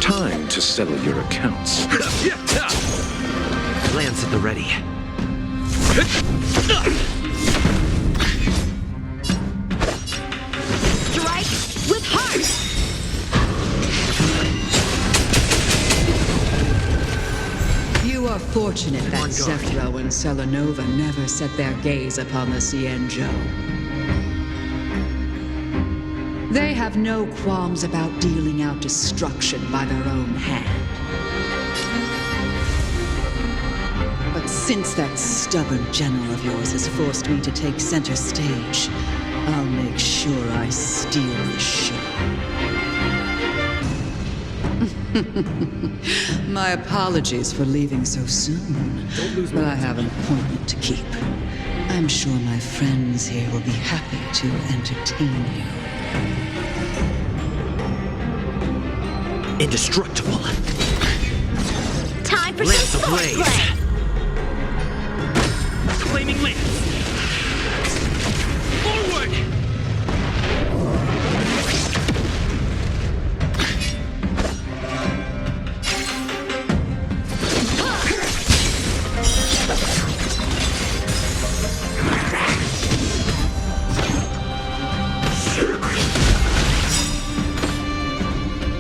Time to settle your accounts. Lance at the ready. Strike with heart! You are fortunate that Zephyro and Selenova never set their gaze upon the Xianzhou. They have no qualms about dealing out destruction by their own hand. But since that stubborn general of yours has forced me to take center stage, I'll make sure I steal the show. My apologies for leaving so soon, but I have an appointment to keep. I'm sure my friends here will be happy to entertain you. Indestructible. Time for Lance some sword ablaze. play! Flaming lance. Forward!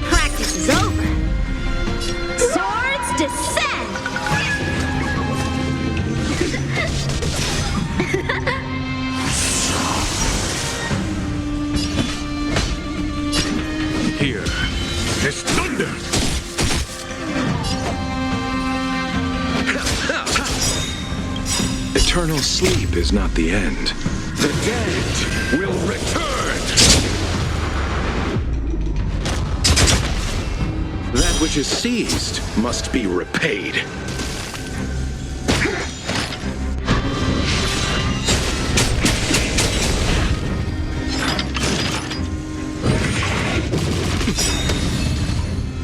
Practice is over. Swords descend! Here is thunder! Eternal sleep is not the end. The dead will return! That which is seized must be repaid.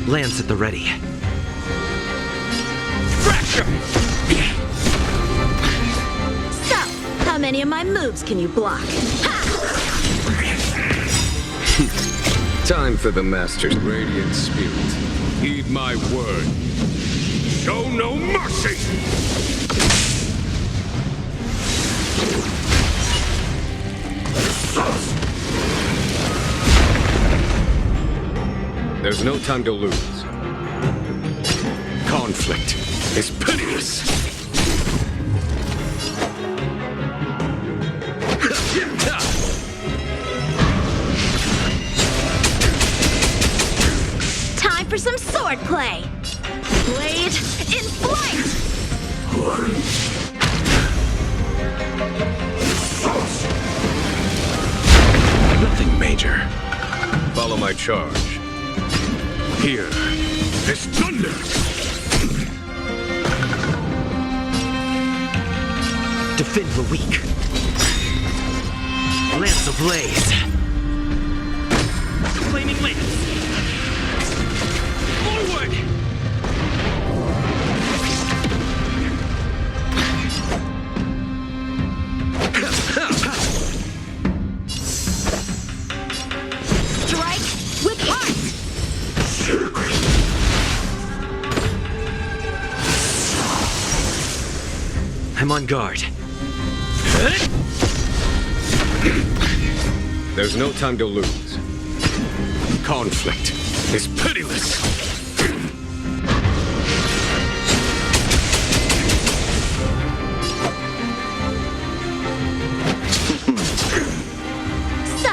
Lance at the ready. Fracture! So, how many of my moves can you block? Ha! Time for the Master's radiant spirit. Heed my word. Show no mercy! There's no time to lose. Conflict is pitiless. Time for some sword play! Blade in flight! Nothing major. Follow my charge. Here is thunder! Defend the weak. Lance ablaze. Flaming lance. Forward! Strike with heart! I'm on guard. There's no time to lose. Conflict is pitiless. So,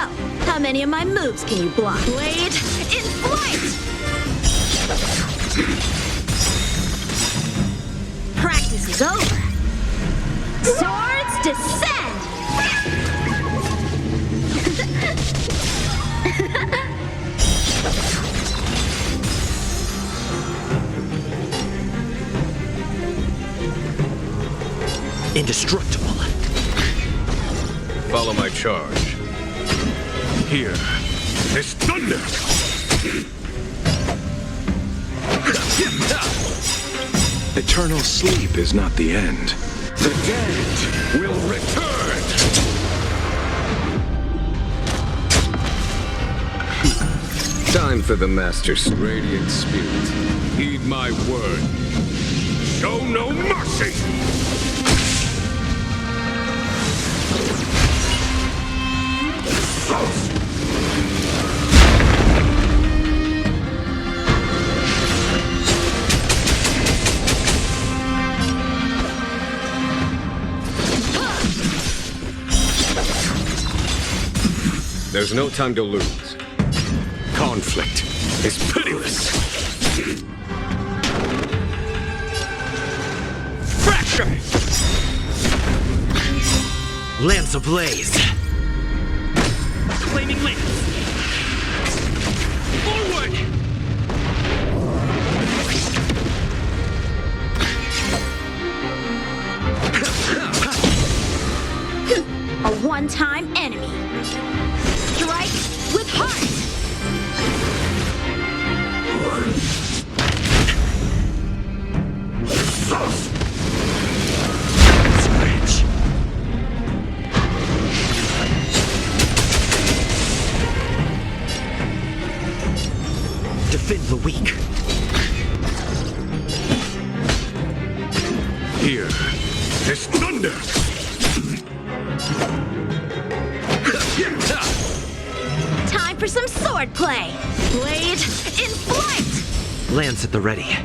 how many of my moves can you block? Blade in flight! Practice is over. Swords descend! Indestructible. Follow my charge. Here is thunder! Eternal sleep is not the end. The dead will return! Time for the Master's radiant spirit. Heed my word. Show no mercy! There's no time to lose. Conflict is pitiless. Fracture! Lance ablaze. Flaming lance. Forward! A one-time enemy. Strike with heart! Scratch. Defend the weak. Here is thunder! Time for some sword play! Blade in flight! Lance at the ready.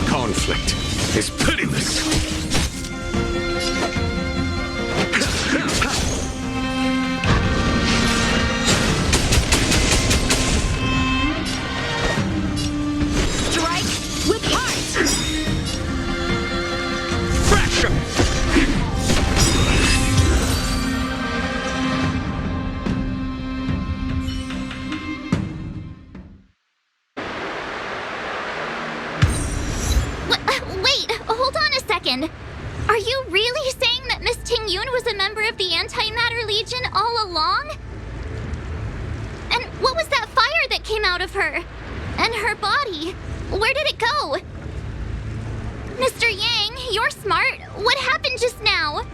Conflict is pitiless. Strike with heart! Fracture! Wait, hold on a second. Are you really saying that Miss Ting-Yun was a member of the Antimatter Legion all along? And what was that fire that came out of her? And her body? Where did it go? Mr. Yang, you're smart. What happened just now?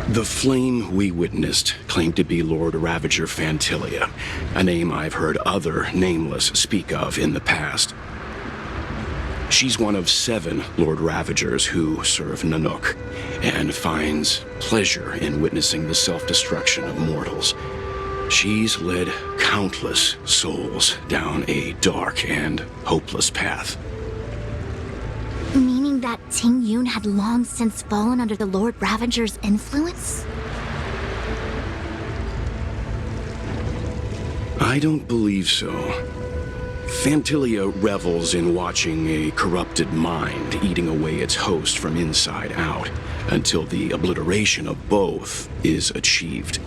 The flame we witnessed claimed to be Lord Ravager Fantilia, a name I've heard other nameless speak of in the past. She's one of 7 Lord Ravagers who serve Nanook, and finds pleasure in witnessing the self-destruction of mortals. She's led countless souls down a dark and hopeless path. Meaning that Ting-Yun had long since fallen under the Lord Ravager's influence? I don't believe so. Fantilia revels in watching a corrupted mind eating away its host from inside out, until the obliteration of both is achieved.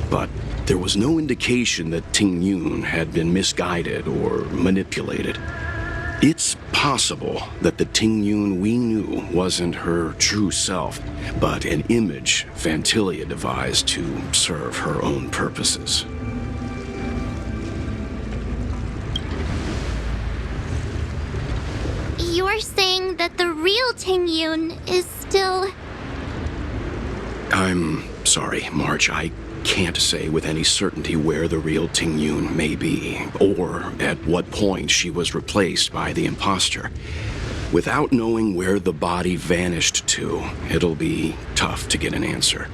But there was no indication that Ting-Yun had been misguided or manipulated. It's possible that the Ting-Yun we knew wasn't her true self, but an image Fantilia devised to serve her own purposes. You're saying that the real Tingyun is still... I'm sorry, March. I can't say with any certainty where the real Tingyun may be, or at what point she was replaced by the imposter. Without knowing where the body vanished to, it'll be tough to get an answer.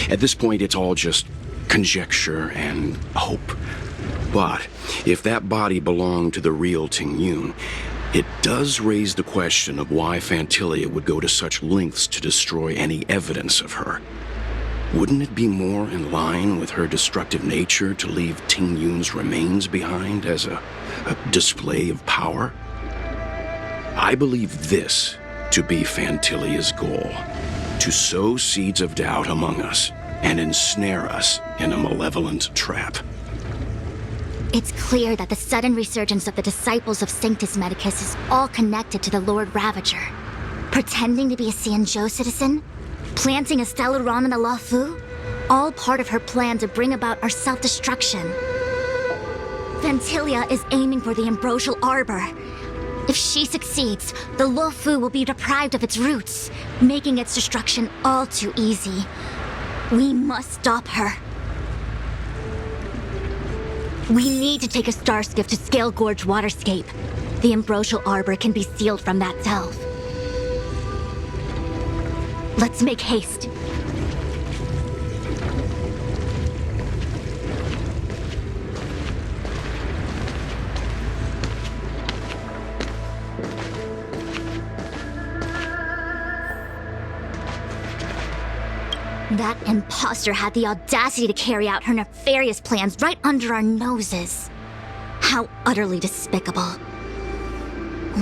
At this point, it's all just conjecture and hope. But if that body belonged to the real Tingyun, it does raise the question of why Phantilia would go to such lengths to destroy any evidence of her. Wouldn't it be more in line with her destructive nature to leave Tingyun's remains behind as a display of power? I believe this to be Phantilia's goal, to sow seeds of doubt among us and ensnare us in a malevolent trap. It's clear that the sudden resurgence of the disciples of Sanctus Medicus is all connected to the Lord Ravager. Pretending to be a Xianzhou citizen? Planting a Stellaron in the Loufu? All part of her plan to bring about our self-destruction. Phantilia is aiming for the Ambrosial Arbor. If she succeeds, the Loufu will be deprived of its roots, making its destruction all too easy. We must stop her. We need to take a star skiff to Scale Gorge Waterscape. The Ambrosial Arbor can be sealed from that delve. Let's make haste. That imposter had the audacity to carry out her nefarious plans right under our noses. How utterly despicable.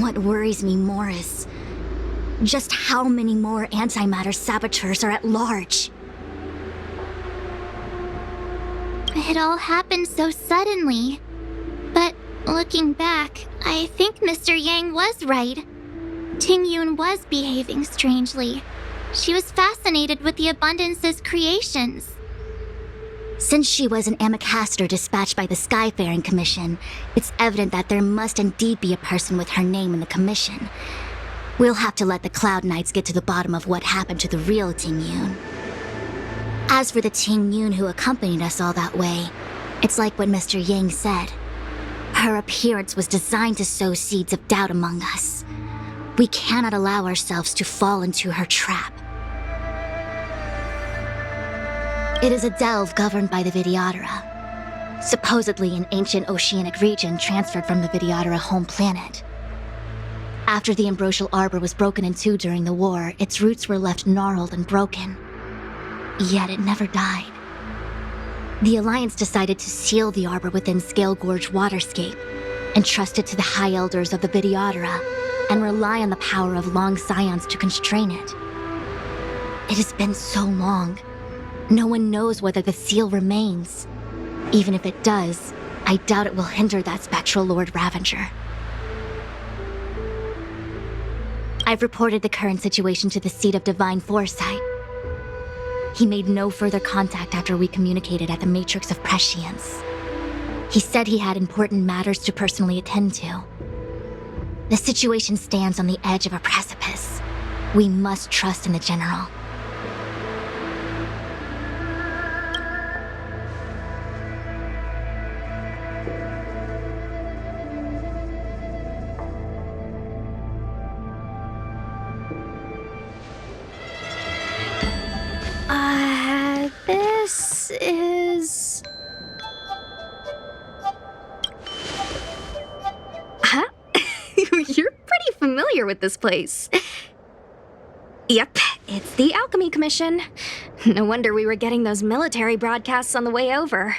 What worries me more is just how many more antimatter saboteurs are at large. It all happened so suddenly. But looking back, I think Mr. Yang was right. Tingyun was behaving strangely. She was fascinated with the Abundance's creations. Since she was an ambassador dispatched by the Skyfaring Commission, it's evident that there must indeed be a person with her name in the commission. We'll have to let the Cloud Knights get to the bottom of what happened to the real Tingyun. As for the Tingyun who accompanied us all that way, it's like what Mr. Yang said. Her appearance was designed to sow seeds of doubt among us. We cannot allow ourselves to fall into her trap. It is a delve governed by the Vidyadhara, supposedly an ancient oceanic region transferred from the Vidyadhara home planet. After the Ambrosial Arbor was broken in two during the war, its roots were left gnarled and broken. Yet it never died. The Alliance decided to seal the arbor within Scale Gorge Waterscape, entrust it to the High Elders of the Vidyadhara, and rely on the power of long scions to constrain it. It has been so long. No one knows whether the seal remains. Even if it does, I doubt it will hinder that spectral Lord Ravager. I've reported the current situation to the Seat of Divine Foresight. He made no further contact after we communicated at the Matrix of Prescience. He said he had important matters to personally attend to. The situation stands on the edge of a precipice. We must trust in the General. This is... Huh? You're pretty familiar with this place. Yep, it's the Alchemy Commission. No wonder we were getting those military broadcasts on the way over.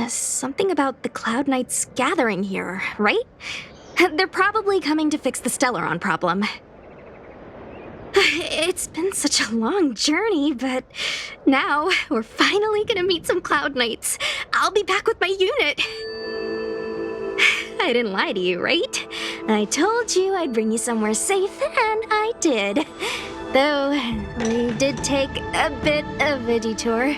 Something about the Cloud Knights gathering here, right? They're probably coming to fix the Stellaron problem. It's been such a long journey, but now we're finally gonna meet some Cloud Knights. I'll be back with my unit. I didn't lie to you, right? I told you I'd bring you somewhere safe, and I did. Though, we did take a bit of a detour.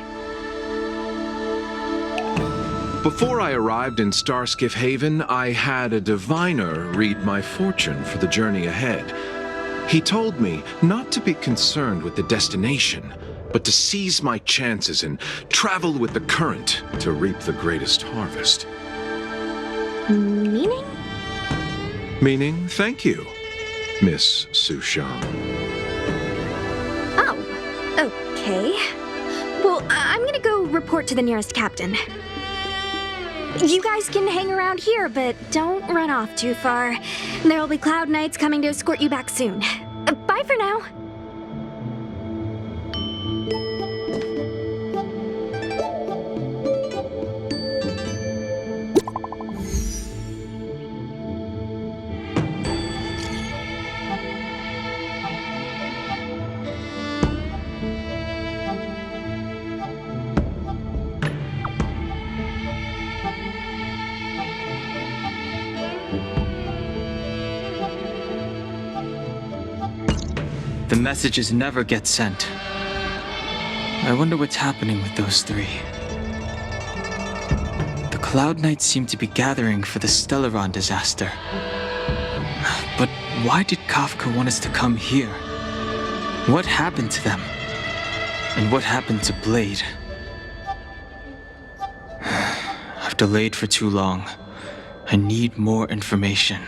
Before I arrived in Starskiff Haven, I had a diviner read my fortune for the journey ahead. He told me not to be concerned with the destination, but to seize my chances and travel with the current to reap the greatest harvest. Meaning? Meaning, thank you, Miss Sushang. Oh, okay. Well, I'm gonna go report to the nearest captain. You guys can hang around here, but don't run off too far. There'll be Cloud Knights coming to escort you back soon. Bye for now. The messages never get sent. I wonder what's happening with those three. The Cloud Knights seem to be gathering for the Stellaron disaster. But why did Kafka want us to come here? What happened to them? And what happened to Blade? I've delayed for too long. I need more information.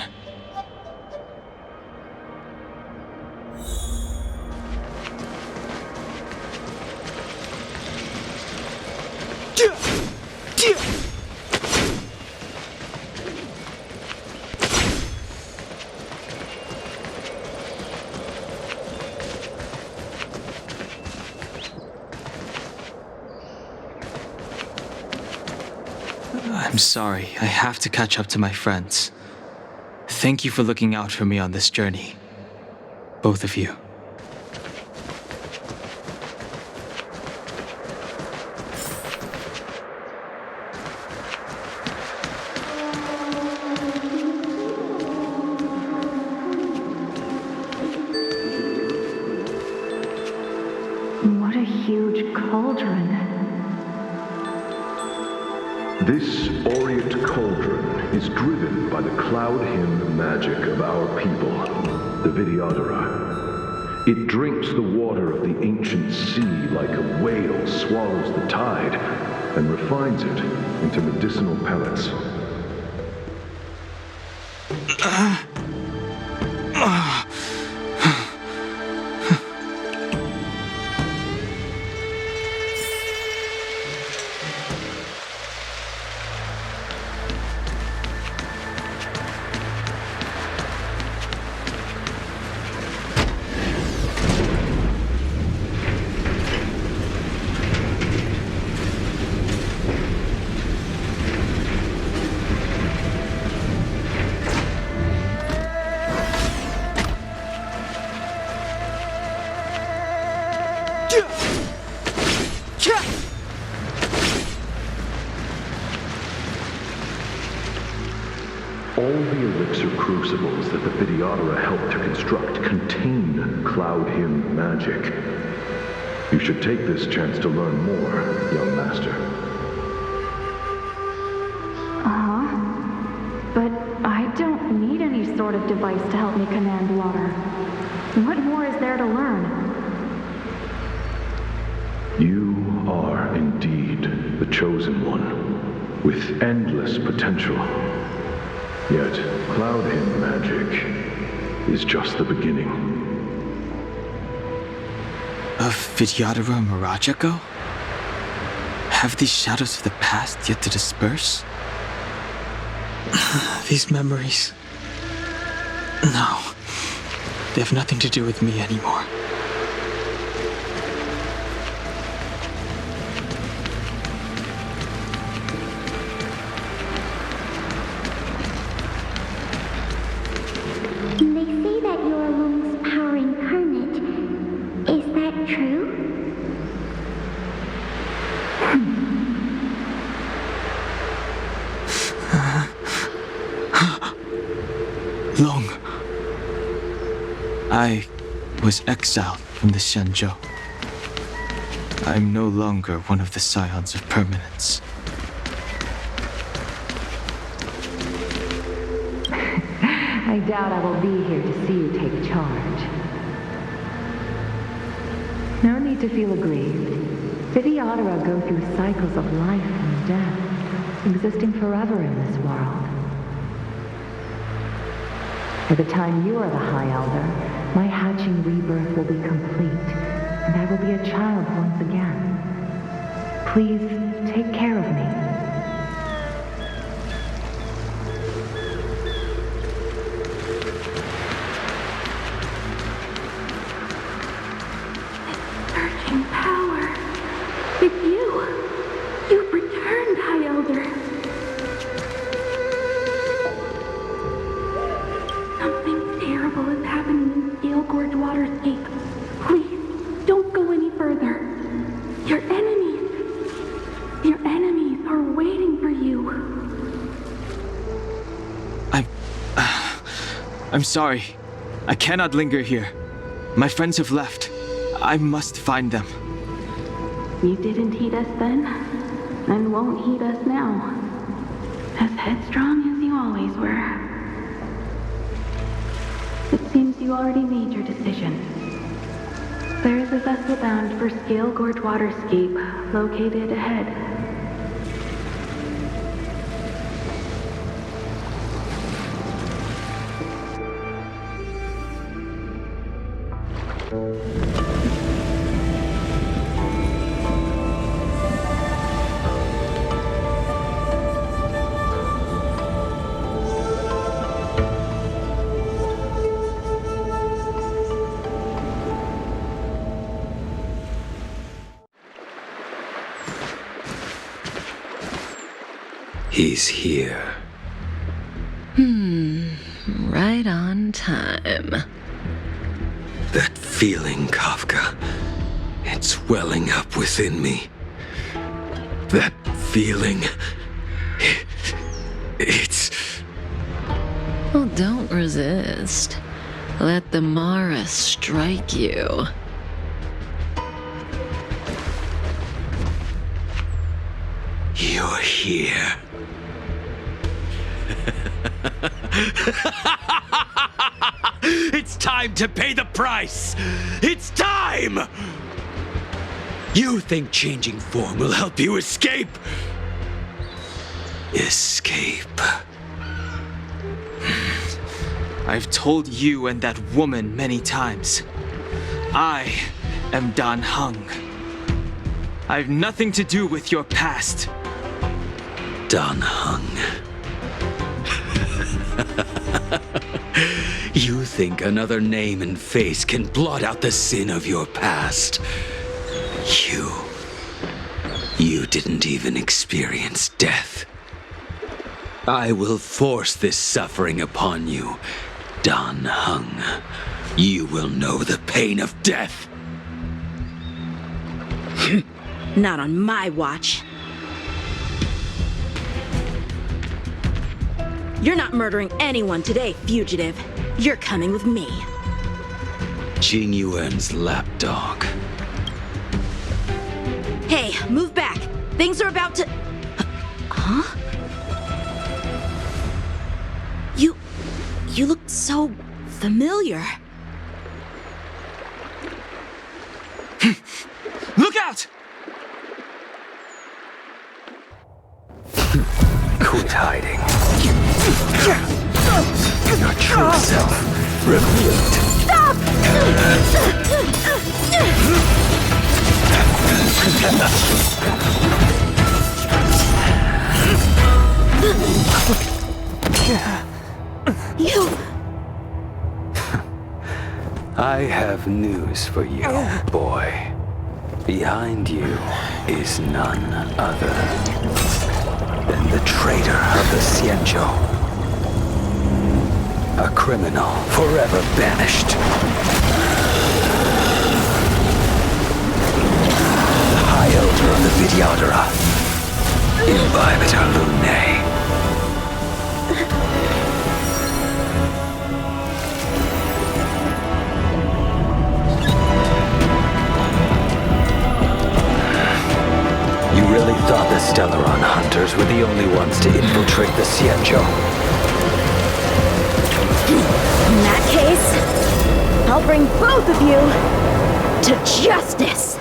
I'm sorry, I have to catch up to my friends. Thank you for looking out for me on this journey. Both of you. What a huge cauldron. This Orient cauldron is driven by the cloud hymn magic of our people, the Vidyadhara. It drinks the water of the ancient sea like a whale swallows the tide and refines it into medicinal pellets. All the elixir crucibles that the Vidyadhara helped to construct contain cloud hymn magic. You should take this chance to learn more, young master. But I don't need any sort of device to help me command water. What more is there to learn? You are indeed the chosen one, with endless potential. Yet, cloud hymn magic is just the beginning. Of Vidyadhara Mirajago? Have these shadows of the past yet to disperse? These memories... No. They have nothing to do with me anymore. They say that you're Lung's power incarnate. Is that true? Long. I was exiled from the Xianzhou. I'm no longer one of the Scions of Permanence. I doubt I will be here to see you take charge. No need to feel aggrieved. Vidyadhara go through cycles of life and death, existing forever in this world. By the time you are the High Elder, my hatching rebirth will be complete, and I will be a child once again. Please, take care of me. Surging power. It's you. You've returned, High Elder. Something terrible is happening in Scale Gorge Waterscape. Please, don't go any further. Your enemies are waiting for you. I'm sorry. I cannot linger here. My friends have left. I must find them. You didn't heed us then, and won't heed us now. As headstrong as you always were. It seems you already made your decision. There is a vessel bound for Scale Gorge Waterscape, located ahead. He's here. Right on time. That feeling, Kafka. It's welling up within me. That feeling. It's... Well, don't resist. Let the Mara strike you. You're here. It's time to pay the price! It's time! You think changing form will help you escape? Escape. I've told you and that woman many times. I am Dan Heng. I've nothing to do with your past. Dan Heng. You think another name and face can blot out the sin of your past? You didn't even experience death. I will force this suffering upon you, Dan Heng. You will know the pain of death. Not on my watch. You're not murdering anyone today, fugitive. You're coming with me. Jing Yuan's lapdog. Hey, move back. Things are about to... Huh? You look so familiar. Look out! Quit hiding. Your true self revealed. Stop! You... I have news for you, boy. Behind you is none other than the traitor of the Xianzhou. A criminal forever banished. The High Elder of the Vidyadhara. Imbibitor Lunae. You really thought the Stellaron hunters were the only ones to infiltrate the Xianzhou? nice. I'll bring both of you to justice.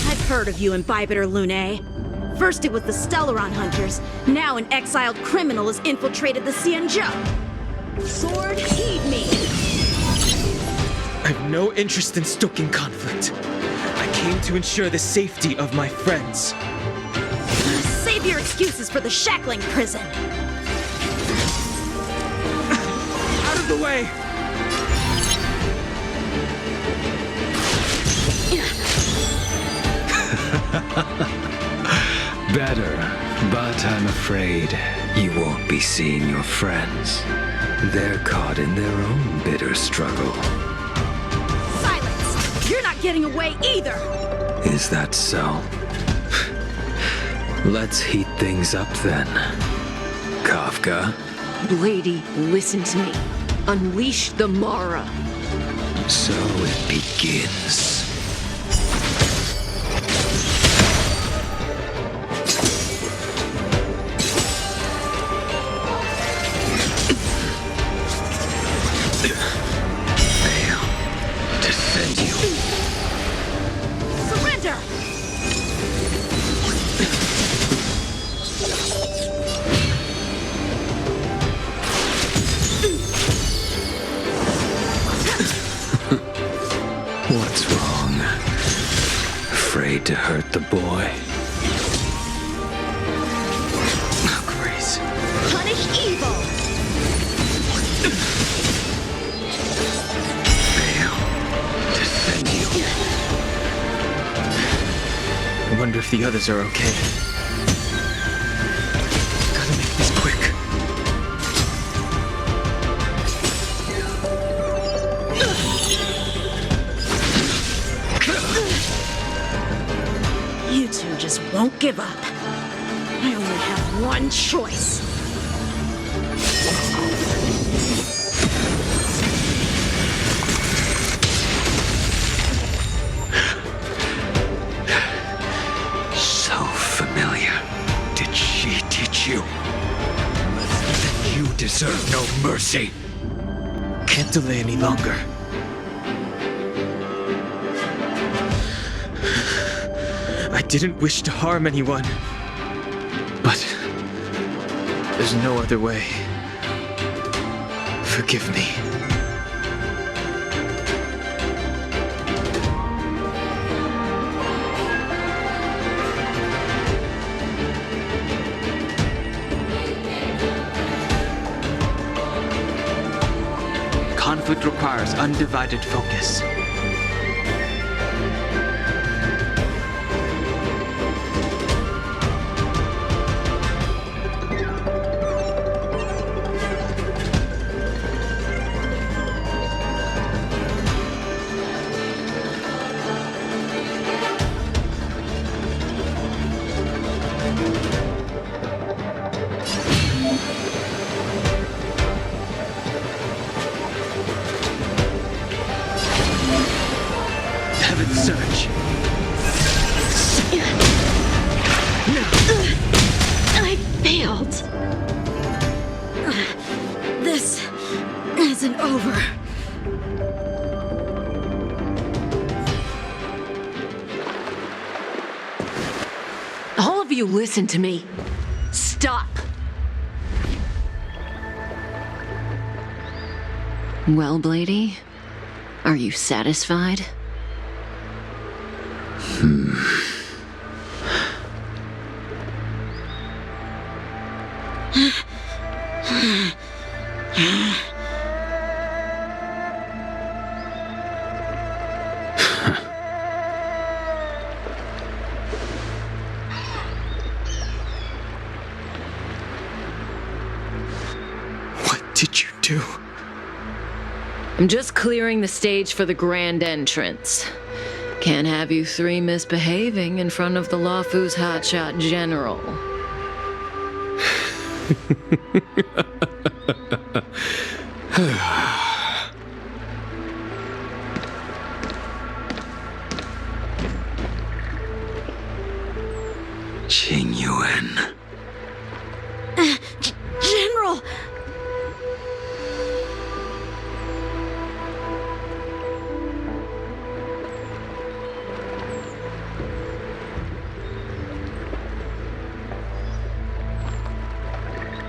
I've heard of you, Imbibitor Lunae. First it was the Stellaron Hunters, now an exiled criminal has infiltrated the Xianzhou. Sword, heed me! I have no interest in stoking conflict. I came to ensure the safety of my friends. Save your excuses for the shackling prison. Out of the way! Better, but I'm afraid you won't be seeing your friends. They're caught in their own bitter struggle. Silence! You're not getting away either! Is that so? Let's heat things up then. Kafka? Lady, listen to me. Unleash the Mara. So it begins. What's wrong? Afraid to hurt the boy? Oh, Grace. Punish evil! Fail. Defend you. I wonder if the others are okay. Gotta make this quick. You two just won't give up. I only have one choice. So familiar. Did she teach you? Then you deserve no mercy. Can't delay any longer. I didn't wish to harm anyone. But there's no other way. Forgive me. Conflict requires undivided focus. Search. I failed. This isn't over. All of you listen to me. Stop. Well, Blady, are you satisfied? What did you do? I'm just clearing the stage for the grand entrance. Can't have you three misbehaving in front of the Loufu's hotshot general.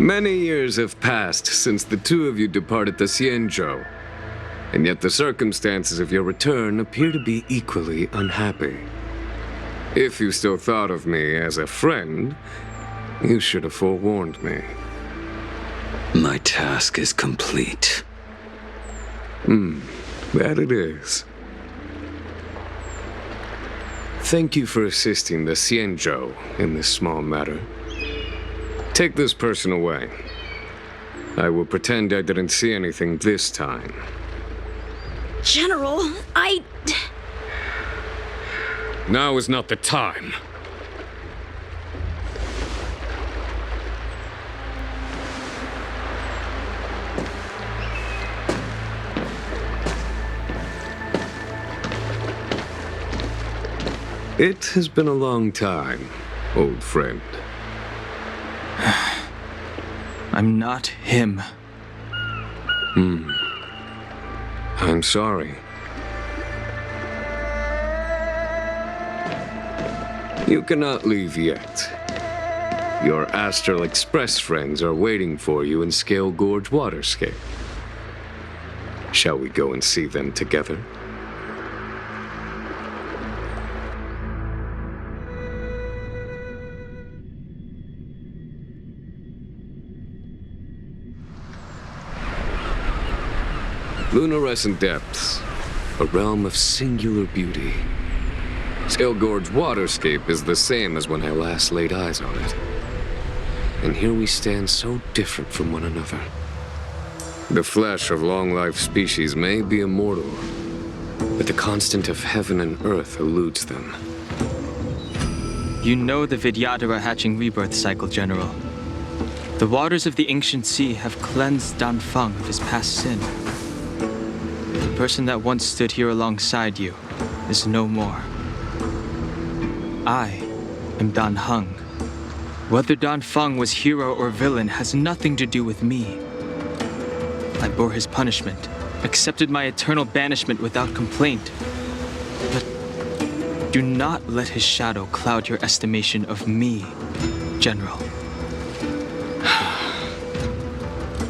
Many years have passed since the two of you departed the Xianzhou, and yet the circumstances of your return appear to be equally unhappy. If you still thought of me as a friend, you should have forewarned me. My task is complete. That it is. Thank you for assisting the Xianzhou in this small matter. Take this person away. I will pretend I didn't see anything this time. General, Now is not the time. It has been a long time, old friend. I'm not him. I'm sorry. You cannot leave yet. Your Astral Express friends are waiting for you in Scale Gorge Waterscape. Shall we go and see them together? Lunarescent Depths, a realm of singular beauty. Scale Gorge Waterscape is the same as when I last laid eyes on it. And here we stand so different from one another. The flesh of long-life species may be immortal, but the constant of heaven and earth eludes them. You know the Vidyadhara hatching rebirth cycle, General. The waters of the ancient sea have cleansed Danfeng of his past sin. The person that once stood here alongside you is no more. I am Dan Heng. Whether Danfeng was hero or villain has nothing to do with me. I bore his punishment, accepted my eternal banishment without complaint. But do not let his shadow cloud your estimation of me, General.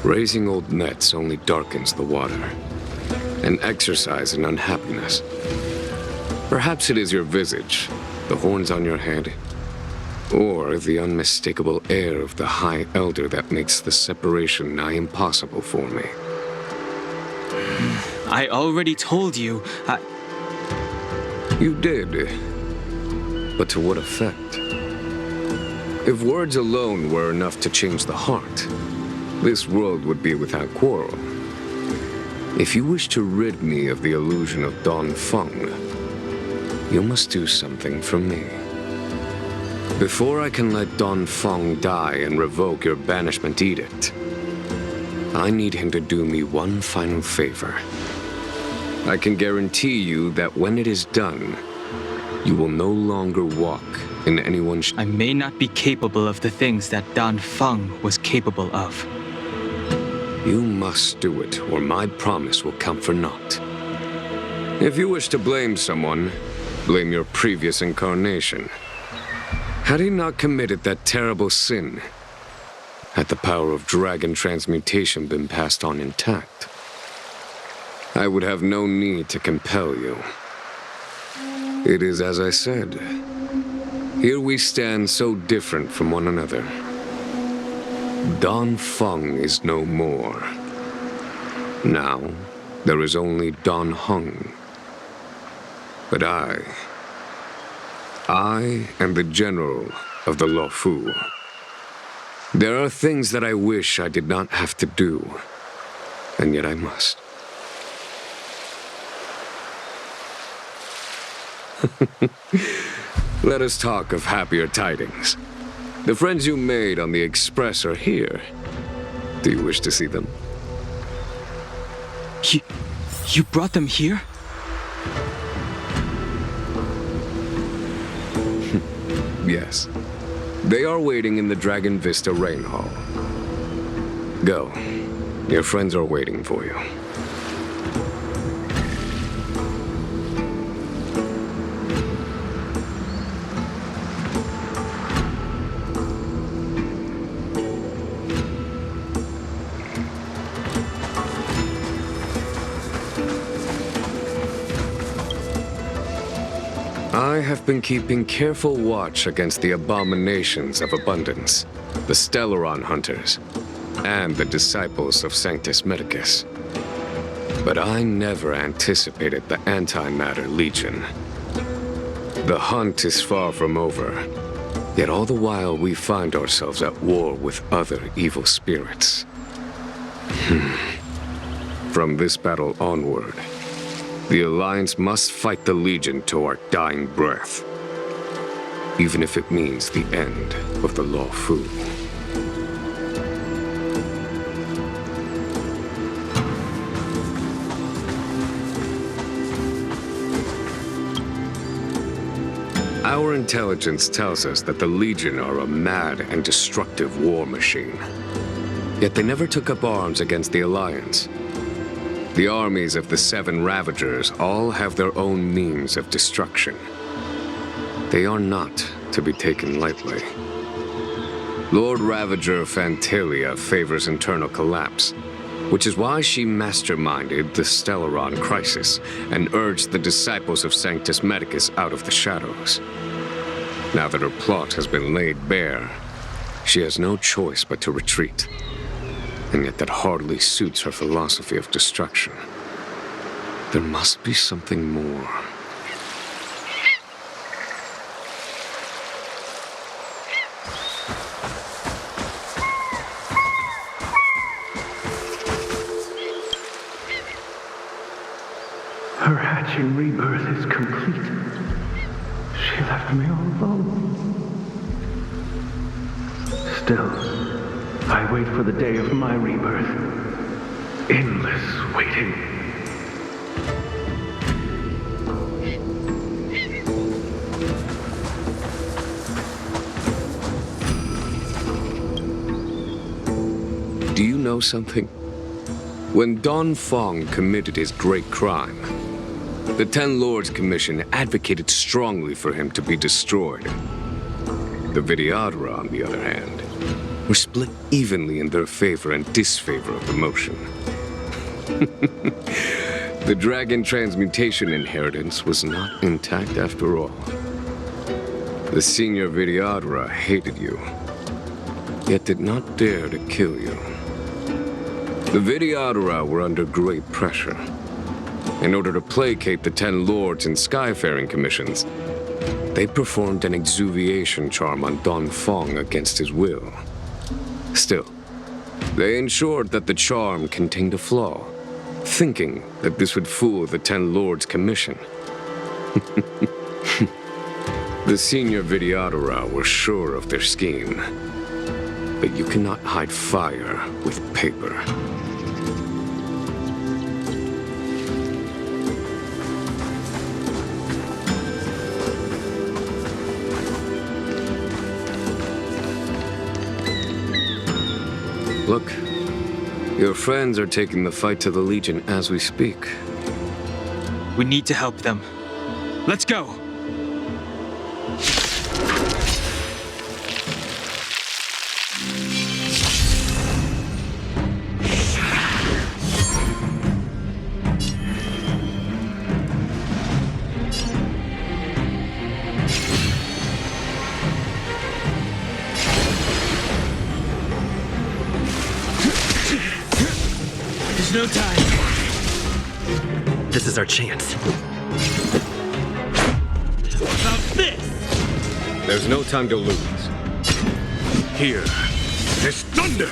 Raising old nets only darkens the water, an exercise in unhappiness. Perhaps it is your visage, the horns on your head, or the unmistakable air of the High Elder that makes the separation nigh impossible for me. I already told you, You did, but to what effect? If words alone were enough to change the heart, this world would be without quarrel. If you wish to rid me of the illusion of Danfeng, you must do something for me. Before I can let Danfeng die and revoke your banishment edict, I need him to do me one final favor. I can guarantee you that when it is done, you will no longer walk in anyone's... I may not be capable of the things that Danfeng was capable of. You must do it, or my promise will count for naught. If you wish to blame someone, blame your previous incarnation. Had he not committed that terrible sin, had the power of dragon transmutation been passed on intact, I would have no need to compel you. It is as I said. Here we stand so different from one another. Danfeng is no more. Now, there is only Dan Heng. But I am the general of the Loufu. There are things that I wish I did not have to do, and yet I must. Let us talk of happier tidings. The friends you made on the Express are here. Do you wish to see them? You brought them here? Yes. They are waiting in the Dragon Vista Rain Hall. Go. Your friends are waiting for you. I have been keeping careful watch against the abominations of abundance, the Stellaron hunters, and the disciples of Sanctus Medicus. But I never anticipated the Antimatter Legion. The hunt is far from over, yet all the while we find ourselves at war with other evil spirits. From this battle onward, the Alliance must fight the Legion to our dying breath, even if it means the end of the Loufu. Our intelligence tells us that the Legion are a mad and destructive war machine. Yet they never took up arms against the Alliance. The armies of the Seven Ravagers all have their own means of destruction. They are not to be taken lightly. Lord Ravager Fantalia favors internal collapse, which is why she masterminded the Stellaron crisis and urged the disciples of Sanctus Medicus out of the shadows. Now that her plot has been laid bare, she has no choice but to retreat. And yet that hardly suits her philosophy of destruction. There must be something more. Her hatching rebirth is complete. She left me all alone. Still, I wait for the day of my rebirth. Endless waiting. Do you know something? When Don Fong committed his great crime, the Ten Lords Commission advocated strongly for him to be destroyed. The Vidyadhara, on the other hand, were split evenly in their favor and disfavor of the motion. The dragon transmutation inheritance was not intact after all. The senior Vidyadhara hated you, yet did not dare to kill you. The Vidyadhara were under great pressure. In order to placate the Ten Lords and Skyfaring Commissions, they performed an exuviation charm on Don Fong against his will. Still, they ensured that the charm contained a flaw, thinking that this would fool the Ten Lords Commission. The senior Vidyadhara were sure of their scheme, but you cannot hide fire with paper. Look, your friends are taking the fight to the Legion as we speak. We need to help them. Let's go! There's no time. This is our chance. About this! There's no time to lose. Here is thunder!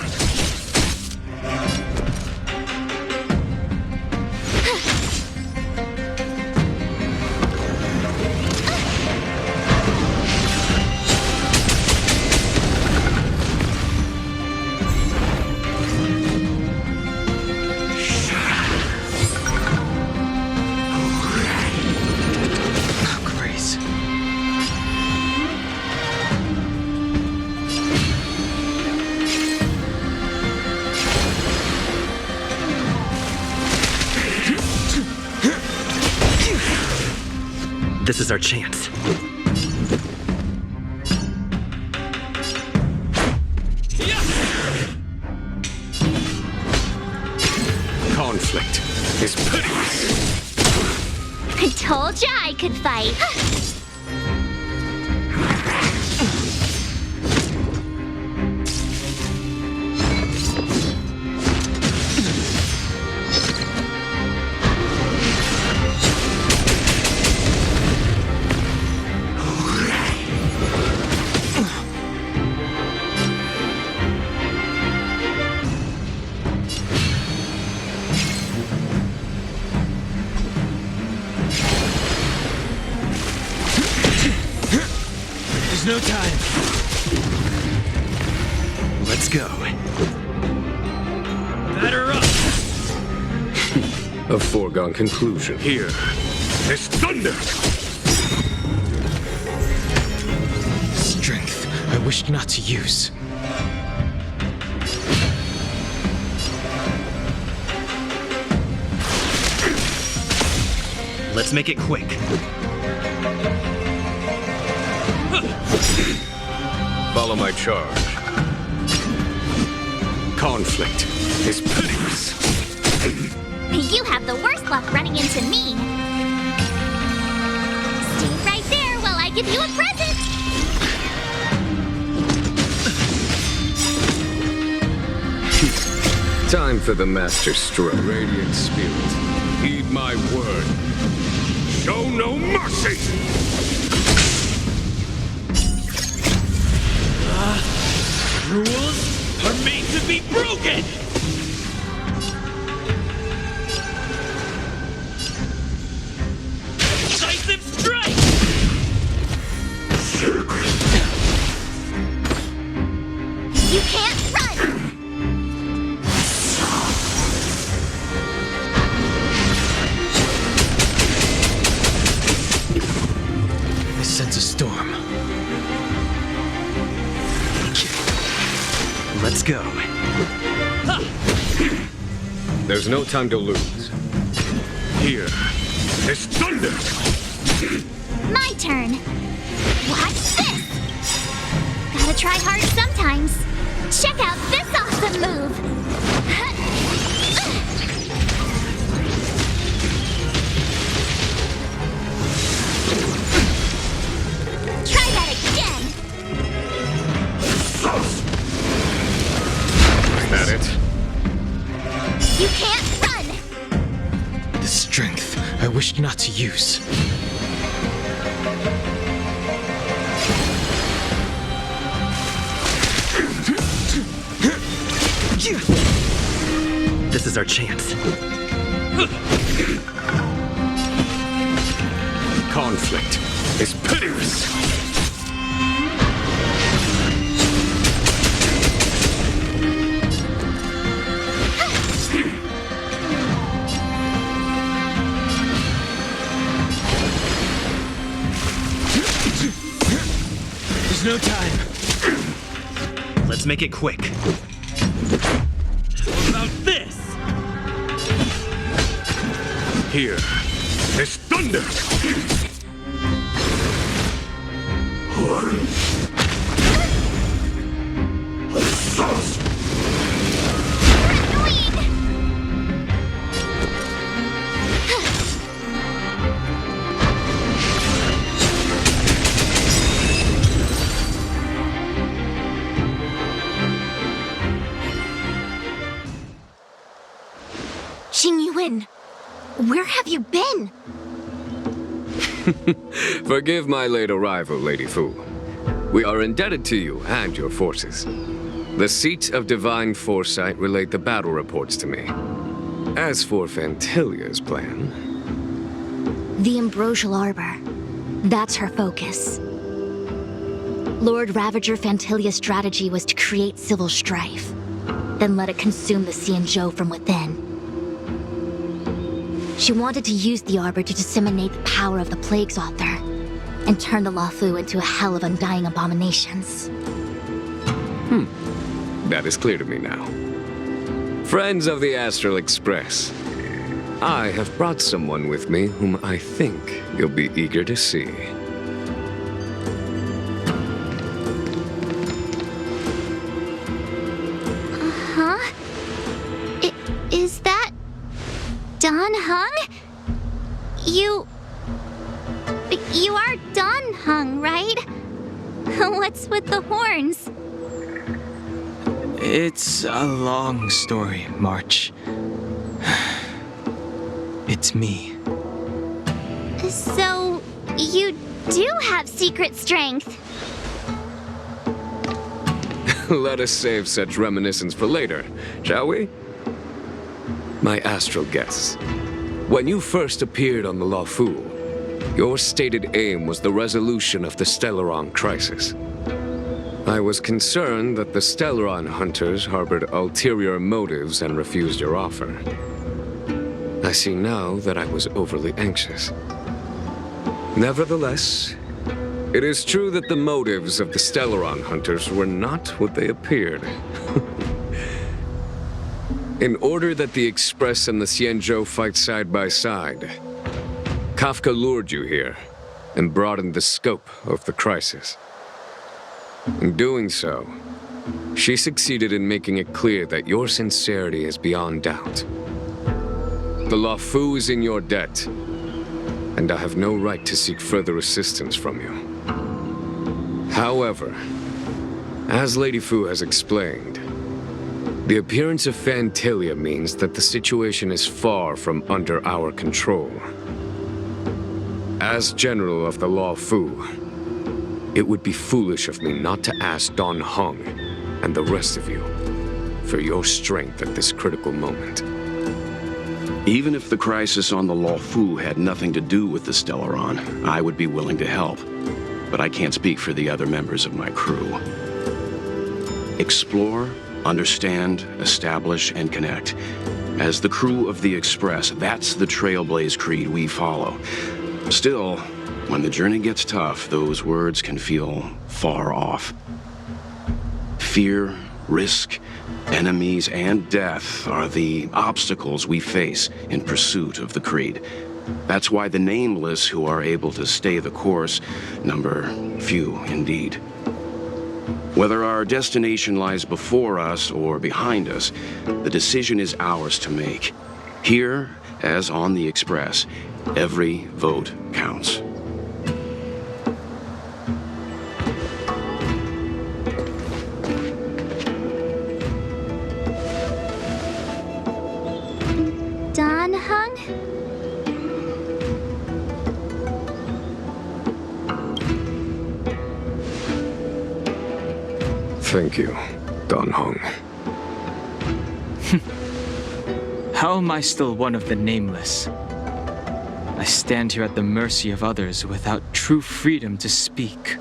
This is our chance. Conflict is pitiless. I told ya I could fight. There's no time. Let's go. Batter up! A foregone conclusion. Here. There's thunder! Strength I wished not to use. Let's make it quick. Follow my charge. Conflict is pitiless. You have the worst luck running into me. Stay right there while I give you a present. Time for the master stroke. Radiant spirit, heed my word. Show no mercy! Rules are made to be broken! Decisive strike! You can't run! I sense a storm. Let's go. There's no time to lose. Here. There's thunder! My turn. Watch this! Gotta try hard sometimes. Check out this awesome move! Try that again! Is that it? You can't run! The strength I wished not to use. This is our chance. Conflict is pitiless. There's no time. Let's make it quick. What about this? Here. There's thunder! Where have you been? Forgive my late arrival, Lady Fu. We are indebted to you and your forces. The seats of divine foresight relate the battle reports to me. As for Fantilia's plan... The Ambrosial Arbor. That's her focus. Lord Ravager Fantilia's strategy was to create civil strife, then let it consume the Xianzhou from within. She wanted to use the Arbor to disseminate the power of the Plague's author, and turn the Loufu into a hell of undying abominations. That is clear to me now. Friends of the Astral Express, I have brought someone with me whom I think you'll be eager to see. Huh? Is that... Don Heng? You are Don Heng, right? What's with the horns? It's a long story, March. It's me. So, you do have secret strength. Let us save such reminiscence for later, shall we? My astral guests, when you first appeared on the Loufu, Your stated aim was the resolution of the Stellaron crisis. I was concerned that the Stellaron hunters harbored ulterior motives and refused your offer. I see now that I was overly anxious. Nevertheless, it is true that the motives of the Stellaron hunters were not what they appeared. In order that the Express and the Xianzhou fight side by side, Kafka lured you here and broadened the scope of the crisis. In doing so, she succeeded in making it clear that your sincerity is beyond doubt. The Loufu is in your debt, and I have no right to seek further assistance from you. However, as Lady Fu has explained, the appearance of Phantalia means that the situation is far from under our control. As General of the Loufu, it would be foolish of me not to ask Don Heng and the rest of you for your strength at this critical moment. Even if the crisis on the Loufu had nothing to do with the Stellaron, I would be willing to help. But I can't speak for the other members of my crew. Explore, understand, establish, and connect. As the crew of the Express, that's the Trailblaze creed we follow. Still, when the journey gets tough, those words can feel far off. Fear, risk, enemies, and death are the obstacles we face in pursuit of the creed. That's why the nameless who are able to stay the course number few indeed. Whether our destination lies before us or behind us, the decision is ours to make. Here, as on the Express, every vote counts. Don Heng? Thank you, Don Heng. How am I still one of the nameless? I stand here at the mercy of others without true freedom to speak.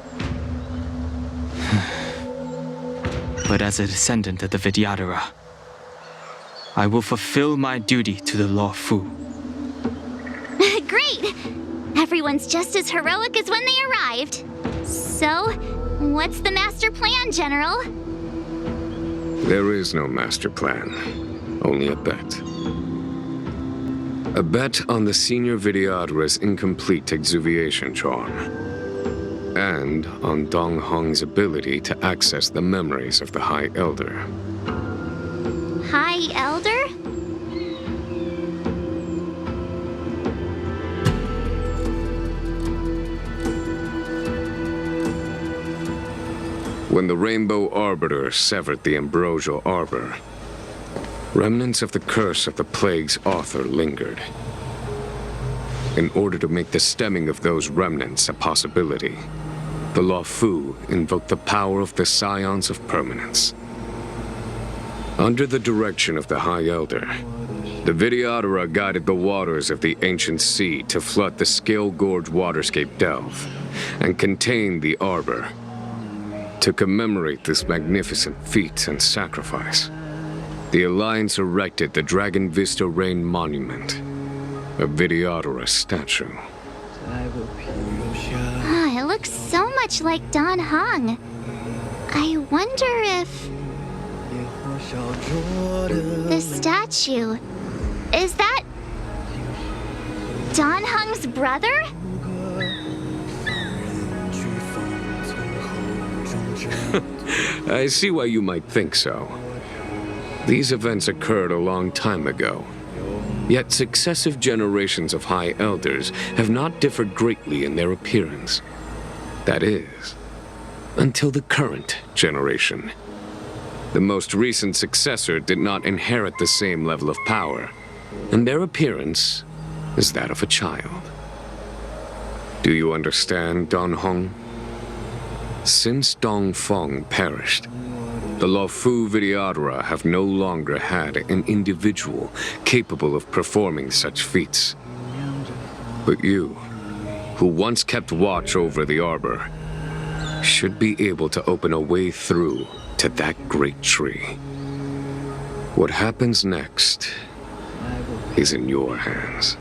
But as a descendant of the Vidyadhara, I will fulfill my duty to the Loufu. Great! Everyone's just as heroic as when they arrived. So, what's the master plan, General? There is no master plan, only a bet. A bet on the senior Vidyadhara's incomplete exuviation charm, and on Dong Hong's ability to access the memories of the High Elder. High Elder? When the Rainbow Arbiter severed the Ambrosial Arbor, remnants of the curse of the plague's author lingered. In order to make the stemming of those remnants a possibility, the Loufu invoked the power of the Scions of Permanence. Under the direction of the High Elder, the Vidyadhara guided the waters of the ancient sea to flood the Scale Gorge waterscape delve and contain the Arbor. To commemorate this magnificent feat and sacrifice, the Alliance erected the Dragon Vista Rain Monument, a Vidyadhara statue. Ah, it looks so much like Don Heng. I wonder if... the statue... is that... Don Heng's brother? I see why you might think so. These events occurred a long time ago. Yet successive generations of High Elders have not differed greatly in their appearance. That is, until the current generation. The most recent successor did not inherit the same level of power, and their appearance is that of a child. Do you understand, Don Heng? Since Dong Feng perished, the Loufu Vidyadhara have no longer had an individual capable of performing such feats. But you who once kept watch over the arbor, should be able to open a way through to that great tree. What happens next is in your hands.